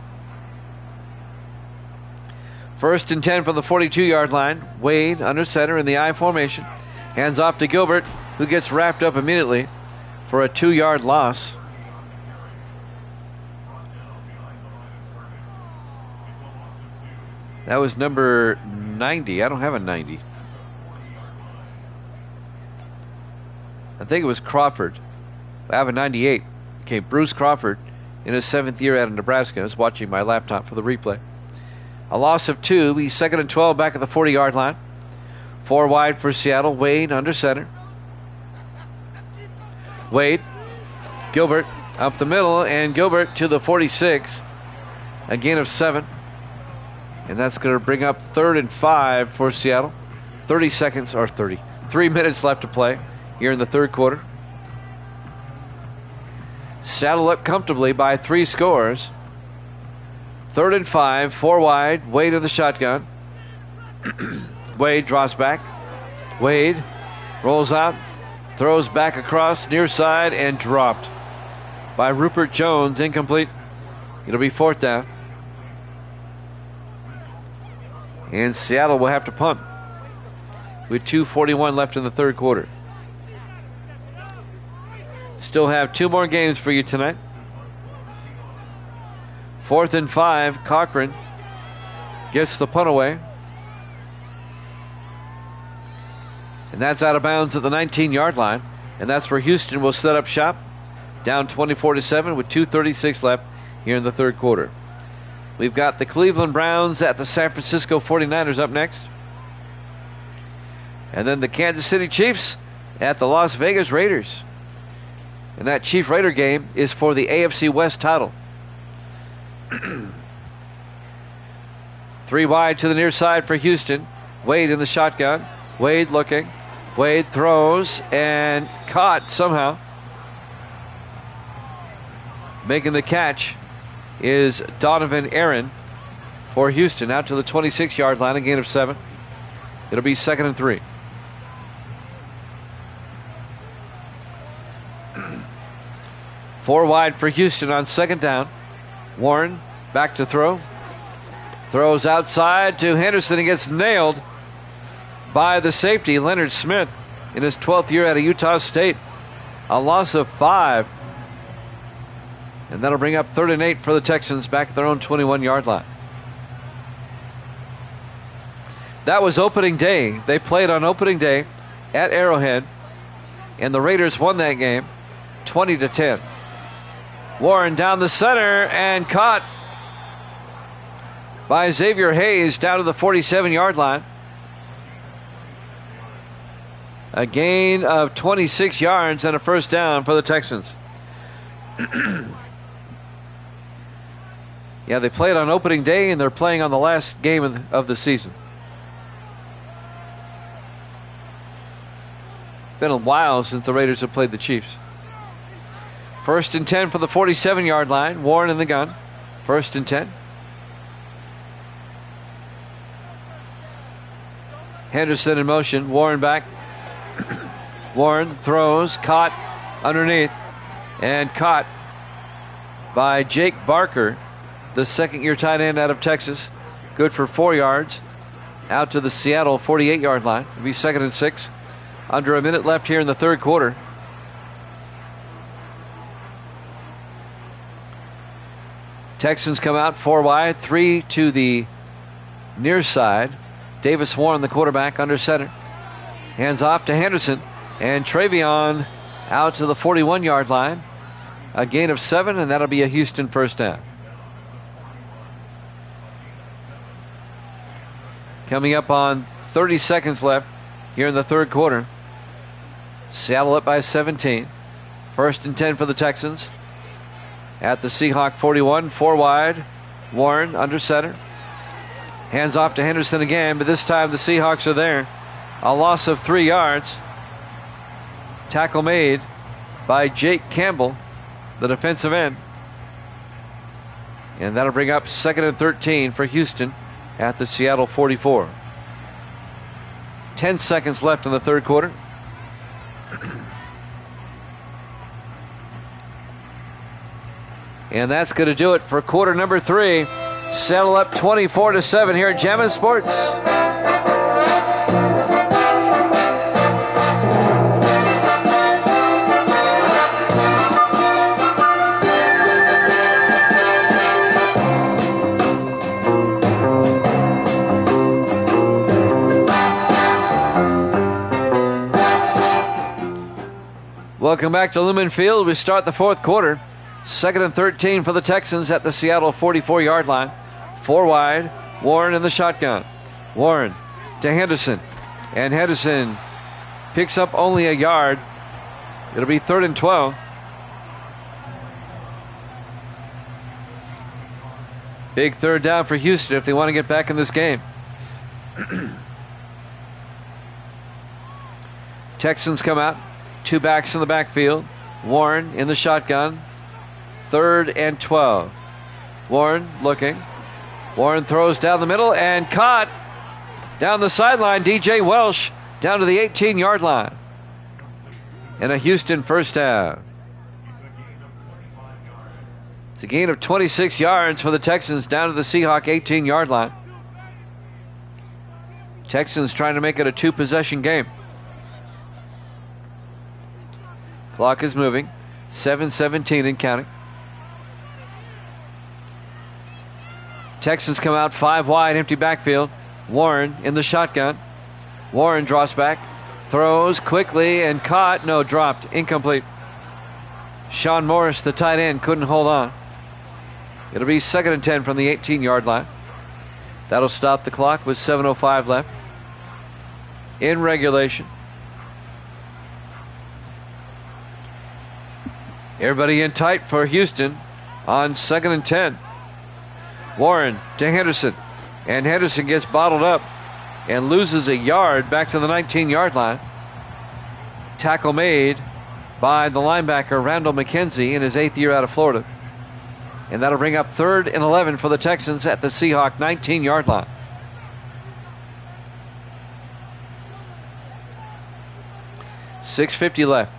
1st and 10 from the 42-yard line. Wade under center in the I formation. Hands off to Gilbert, who gets wrapped up immediately for a 2-yard loss. That was number 90. I don't have a 90. I think it was Crawford. I have a 98. Okay, Bruce Crawford in his 7th year out of Nebraska. I was watching my laptop for the replay. A loss of 2. He's 2nd and 12 back at the 40-yard line. 4 wide for Seattle. Wade under center. Wade. Gilbert up the middle, and Gilbert to the 46. A gain of 7. And that's going to bring up 3rd and 5 for Seattle. 3 minutes left to play here in the 3rd quarter. Seattle up comfortably by 3 scores. 3rd and 5, 4 wide. Wade in the shotgun. Wade draws back. Wade rolls out, throws back across near side, and dropped by Rupert Jones. Incomplete. It'll be 4th down. And Seattle will have to punt with 2:41 left in the 3rd quarter. Still have 2 more games for you tonight. 4th and 5. Cochran gets the punt away. And that's out of bounds at the 19-yard line. And that's where Houston will set up shop. Down 24-7 with 2:36 left here in the 3rd quarter. We've got the Cleveland Browns at the San Francisco 49ers up next. And then the Kansas City Chiefs at the Las Vegas Raiders. And that Chief Raider game is for the AFC West title. 3 wide to the near side for Houston. Wade in the shotgun. Wade looking. Wade throws and caught somehow. Making the catch is Donovan Aaron for Houston out to the 26-yard line, a gain of 7. It'll be 2nd and 3. Four wide for Houston on 2nd down. Warren back to throw. Throws outside to Henderson. He gets nailed by the safety, Leonard Smith, in his 12th year out of Utah State. A loss of 5. And that'll bring up 3rd and 8 for the Texans back at their own 21-yard line. That was opening day. They played on opening day at Arrowhead, and the Raiders won that game 20-10. Warren down the center and caught by Xavier Hayes down to the 47-yard line. A gain of 26 yards and a 1st down for the Texans. Yeah, they played on opening day, and they're playing on the last game of the season. Been a while since the Raiders have played the Chiefs. 1st and 10 for the 47-yard line. Warren in the gun. 1st and 10. Henderson in motion. Warren back. Warren throws. Caught underneath. and caught by Jake Barker, the second-year tight end out of Texas. Good for 4 yards. Out to the Seattle 48-yard line. It'll be 2nd and 6. Under a minute left here in the third quarter. Texans come out 4 wide, 3 to the near side. Davis Warren, the quarterback, under center. Hands off to Henderson. And Travion out to the 41-yard line. A gain of 7, and that'll be a Houston first down. Coming up on 30 seconds left here in the third quarter. Seattle up by 17. 1st and 10 for the Texans. At the Seahawk 41, 4 wide. Warren under center. Hands off to Henderson again, but this time the Seahawks are there. A loss of 3 yards. Tackle made by Jake Campbell, the defensive end. And that'll bring up 2nd and 13 for Houston at the Seattle 44. 10 seconds left in the third quarter. And that's going to do it for quarter number 3. Settle up 24-7 here at Jammin' Sports. Welcome back to Lumen Field. We start the fourth quarter. 2nd and 13 for the Texans at the Seattle 44-yard line. 4 wide. Warren in the shotgun. Warren to Henderson. And Henderson picks up only a yard. It'll be 3rd and 12. Big third down for Houston if they want to get back in this game. Texans come out. 2 backs in the backfield. Warren in the shotgun. 3rd and 12. Warren looking. Warren throws down the middle and caught down the sideline. DJ Welsh down to the 18-yard line. And a Houston first down. It's a gain of 26 yards for the Texans down to the Seahawk 18-yard line. Texans trying to make it a 2-possession game. Clock is moving. 7:17 and counting. Texans come out 5 wide, empty backfield. Warren in the shotgun. Warren draws back, throws quickly and caught. No, dropped. Incomplete. Sean Morris, the tight end, couldn't hold on. It'll be 2nd and 10 from the 18-yard line. That'll stop the clock with 7:05 left in regulation. Everybody in tight for Houston on 2nd and 10. Warren to Henderson. And Henderson gets bottled up and loses a yard back to the 19-yard line. Tackle made by the linebacker Randall McKenzie in his 8th year out of Florida. And that'll bring up 3rd and 11 for the Texans at the Seahawk 19-yard line. .650 left.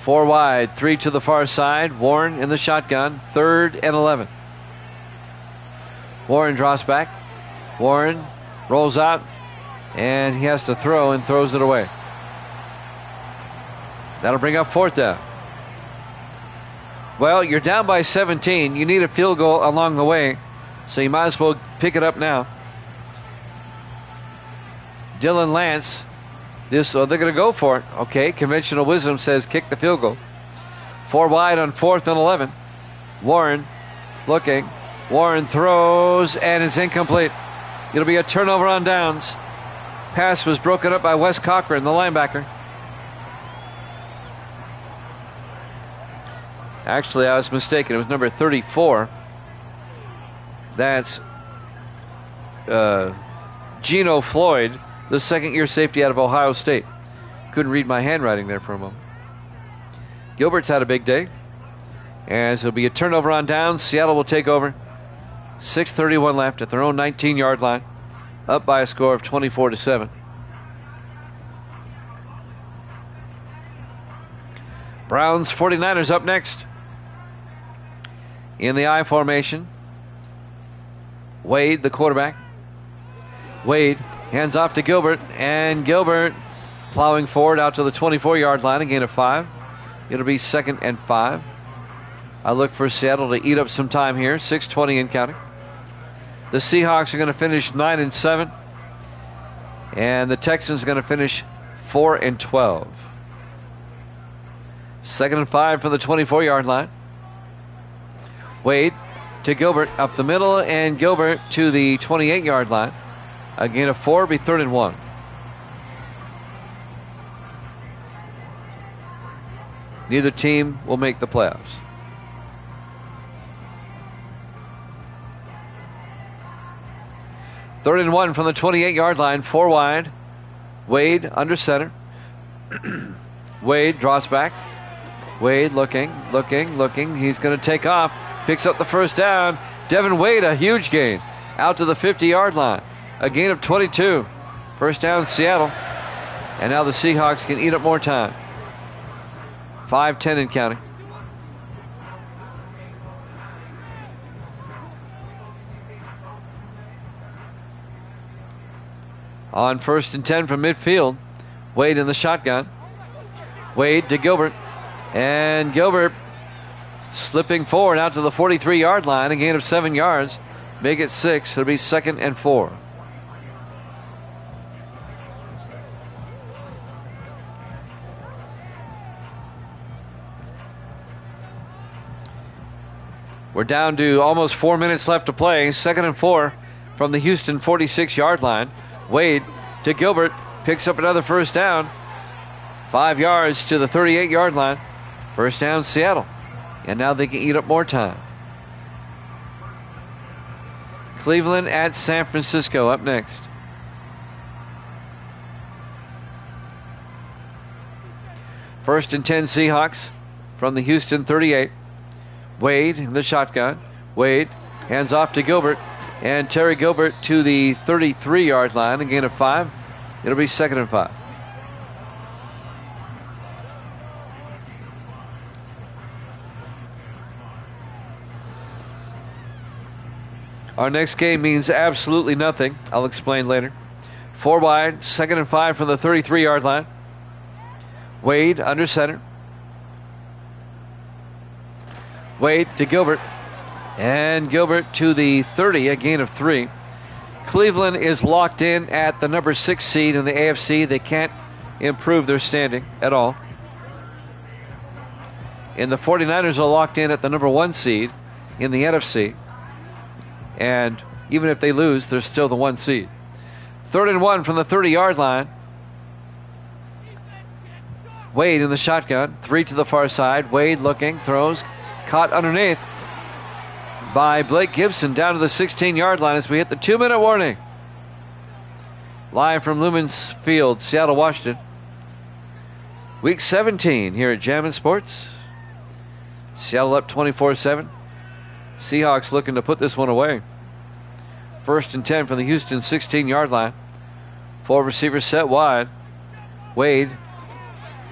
4 wide, 3 to the far side. Warren in the shotgun. 3rd and 11. Warren draws back. Warren rolls out, and he has to throw and throws it away. That'll bring up 4th down. Well, you're down by 17. You need a field goal along the way, so you might as well pick it up now. Dylan Lance. They're going to go for it. Okay, conventional wisdom says kick the field goal. 4 wide on 4th and 11. Warren looking. Warren throws, and it's incomplete. It'll be a turnover on downs. Pass was broken up by Wes Cochran, the linebacker. Actually, I was mistaken. It was number 34. That's Geno Floyd, the 2nd-year safety out of Ohio State. Couldn't read my handwriting there for a moment. Gilbert's had a big day. As it'll be a turnover on downs. Seattle will take over. 6:31 left at their own 19-yard line. Up by a score of 24-7. Browns 49ers up next. In the I formation. Wade, the quarterback. Wade hands off to Gilbert, and Gilbert plowing forward out to the 24-yard line, a gain of 5. It'll be 2nd and 5. I look for Seattle to eat up some time here. 6:20 and counting. The Seahawks are going to finish 9 and 7, and the Texans are going to finish 4 and 12. 2nd and 5 from the 24-yard line. Wade to Gilbert up the middle, and Gilbert to the 28-yard line. A gain of 4, be 3rd and 1. Neither team will make the playoffs. Third and 1 from the 28-yard line, 4 wide. Wade under center. Wade draws back. Wade looking. He's going to take off. Picks up the first down. Devin Wade, a huge gain. Out to the 50-yard line. A gain of 22. First down, Seattle. And now the Seahawks can eat up more time. 5:10 and counting. On 1st and 10 from midfield. Wade in the shotgun. Wade to Gilbert. And Gilbert slipping forward out to the 43-yard line. A gain of 7 yards. Make it 6. It'll be 2nd and 4. We're down to almost 4 minutes left to play. 2nd and 4 from the Houston 46-yard line. Wade to Gilbert. Picks up another first down. 5 yards to the 38-yard line. First down, Seattle. And now they can eat up more time. Cleveland at San Francisco up next. First and 10 Seahawks from the Houston 38. Wade in the shotgun. Wade hands off to Gilbert. And Terry Gilbert to the 33-yard line. A gain of 5. It'll be 2nd and 5. Our next game means absolutely nothing. I'll explain later. 4 wide. 2nd and 5 from the 33-yard line. Wade under center. Wade to Gilbert. And Gilbert to the 30, a gain of 3. Cleveland is locked in at the number 6 seed in the AFC. They can't improve their standing at all. And the 49ers are locked in at the number 1 seed in the NFC. And even if they lose, they're still the 1 seed. 3rd and 1 from the 30-yard line. Wade in the shotgun. 3 to the far side. Wade looking, throws. Caught underneath by Blake Gibson down to the 16-yard line as we hit the 2-minute warning. Live from Lumens Field, Seattle, Washington. Week 17 here at Jammin' Sports. Seattle up 24-7. Seahawks looking to put this one away. 1st and 10 from the Houston 16-yard line. 4 receivers set wide. Wade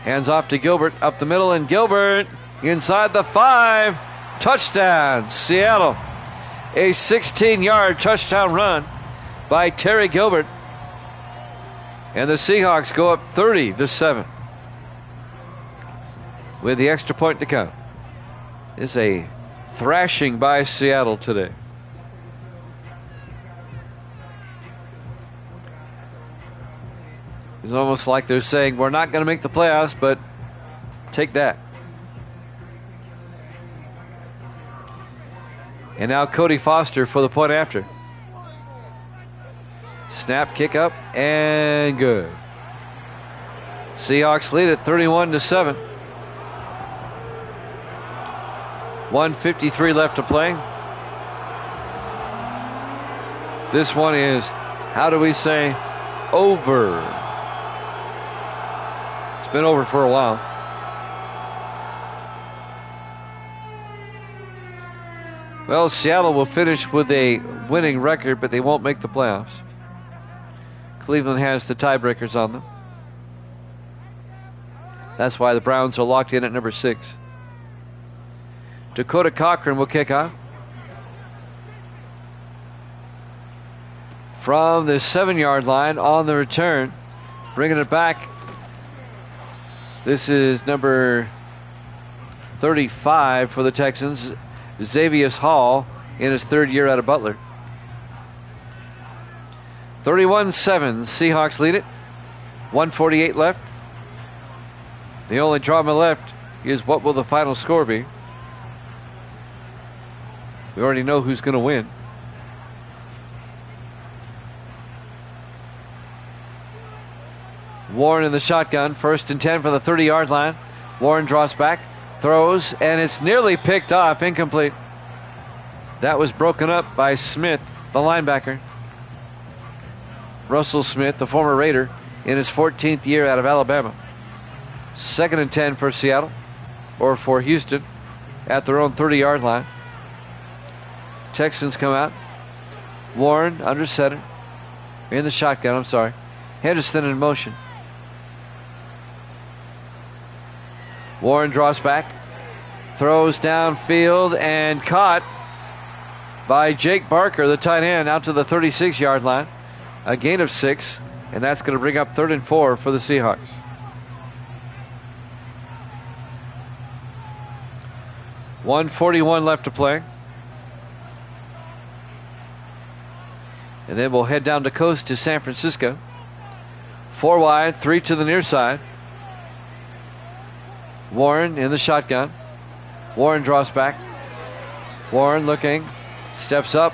hands off to Gilbert up the middle, and Gilbert inside the 5. Touchdown, Seattle. A 16-yard touchdown run by Terry Gilbert. And the Seahawks go up 30-7 with the extra point to come. It's a thrashing by Seattle today. It's almost like they're saying, we're not going to make the playoffs, but take that. And now Cody Foster for the point after. Snap, kick up, and good. Seahawks lead at 31-7. 1:53 left to play. This one is, how do we say, over. It's been over for a while. Well, Seattle will finish with a winning record, but they won't make the playoffs. Cleveland has the tiebreakers on them. That's why the Browns are locked in at number 6. Dakota Cochran will kick off. From the 7-yard line on the return, bringing it back. This is number 35 for the Texans, Xavier Hall, in his 3rd year out of Butler. 31-7, the Seahawks lead it. 1:48 left. The only drama left is what will the final score be. We already know who's going to win. Warren in the shotgun, 1st and 10 from the 30-yard line. Warren draws back, throws, and it's nearly picked off, incomplete. That was broken up by Smith, the linebacker. Russell Smith, the former Raider, in his 14th year out of Alabama. 2nd and 10 for Seattle, or for Houston, at their own 30-yard line. Texans come out. Warren under center. In the shotgun, I'm sorry. Henderson in motion. Warren draws back. Throws downfield and caught by Jake Barker, the tight end, out to the 36-yard line. A gain of 6, and that's going to bring up 3rd and 4 for the Seahawks. $1:41 left to play. And then we'll head down the coast to San Francisco. 4 wide, 3 to the near side. Warren in the shotgun. Warren draws back. Warren looking, steps up,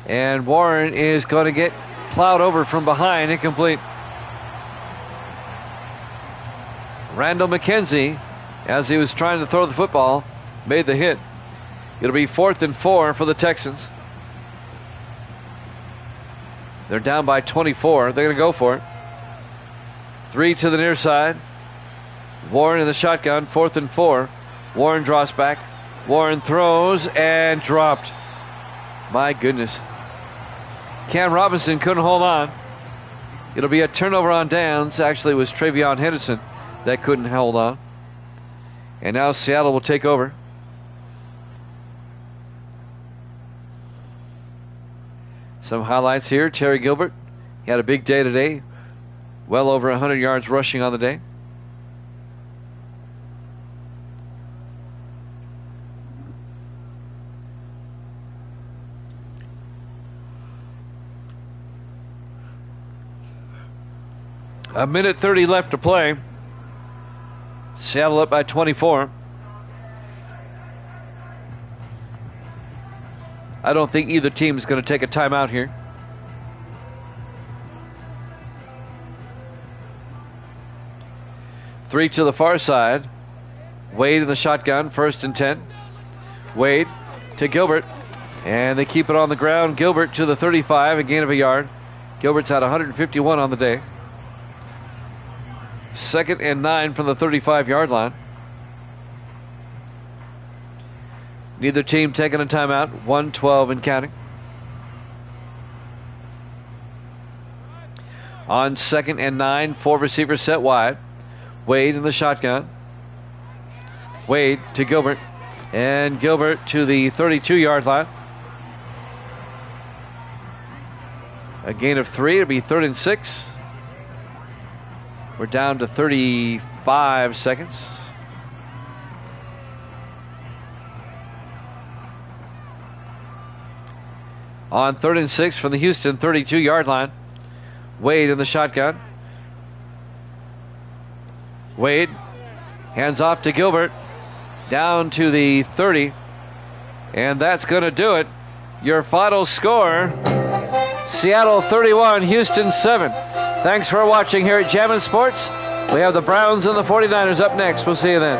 and Warren is going to get plowed over from behind, incomplete. Randall McKenzie, as he was trying to throw the football, made the hit. It'll be 4th and 4 for the Texans. They're down by 24. They're going to go for it. 3 to the near side. Warren in the shotgun, 4th and 4. Warren draws back. Warren throws and dropped. My goodness. Cam Robinson couldn't hold on. It'll be a turnover on downs. Actually, it was Travion Henderson that couldn't hold on. And now Seattle will take over. Some highlights here. Terry Gilbert, he had a big day today. Well over 100 yards rushing on the day. A minute 30 left to play. Seattle up by 24. I don't think either team is going to take a timeout here. Three to the far side. Wade in the shotgun, 1st and 10. Wade to Gilbert, and they keep it on the ground. Gilbert to the 35, a gain of a yard. Gilbert's at 151 on the day. 2nd and 9 from the 35-yard line. Neither team taking a timeout. 1:12 and counting. On 2nd and 9, 4 receivers set wide. Wade in the shotgun. Wade to Gilbert. And Gilbert to the 32-yard line. A gain of 3. It'll be 3rd and 6. We're down to 35 seconds. On 3rd and 6 from the Houston 32-yard line. Wade in the shotgun. Wade hands off to Gilbert. Down to the 30. And that's going to do it. Your final score, Seattle 31, Houston 7. Thanks for watching here at Jammin' Sports. We have the Browns and the 49ers up next. We'll see you then.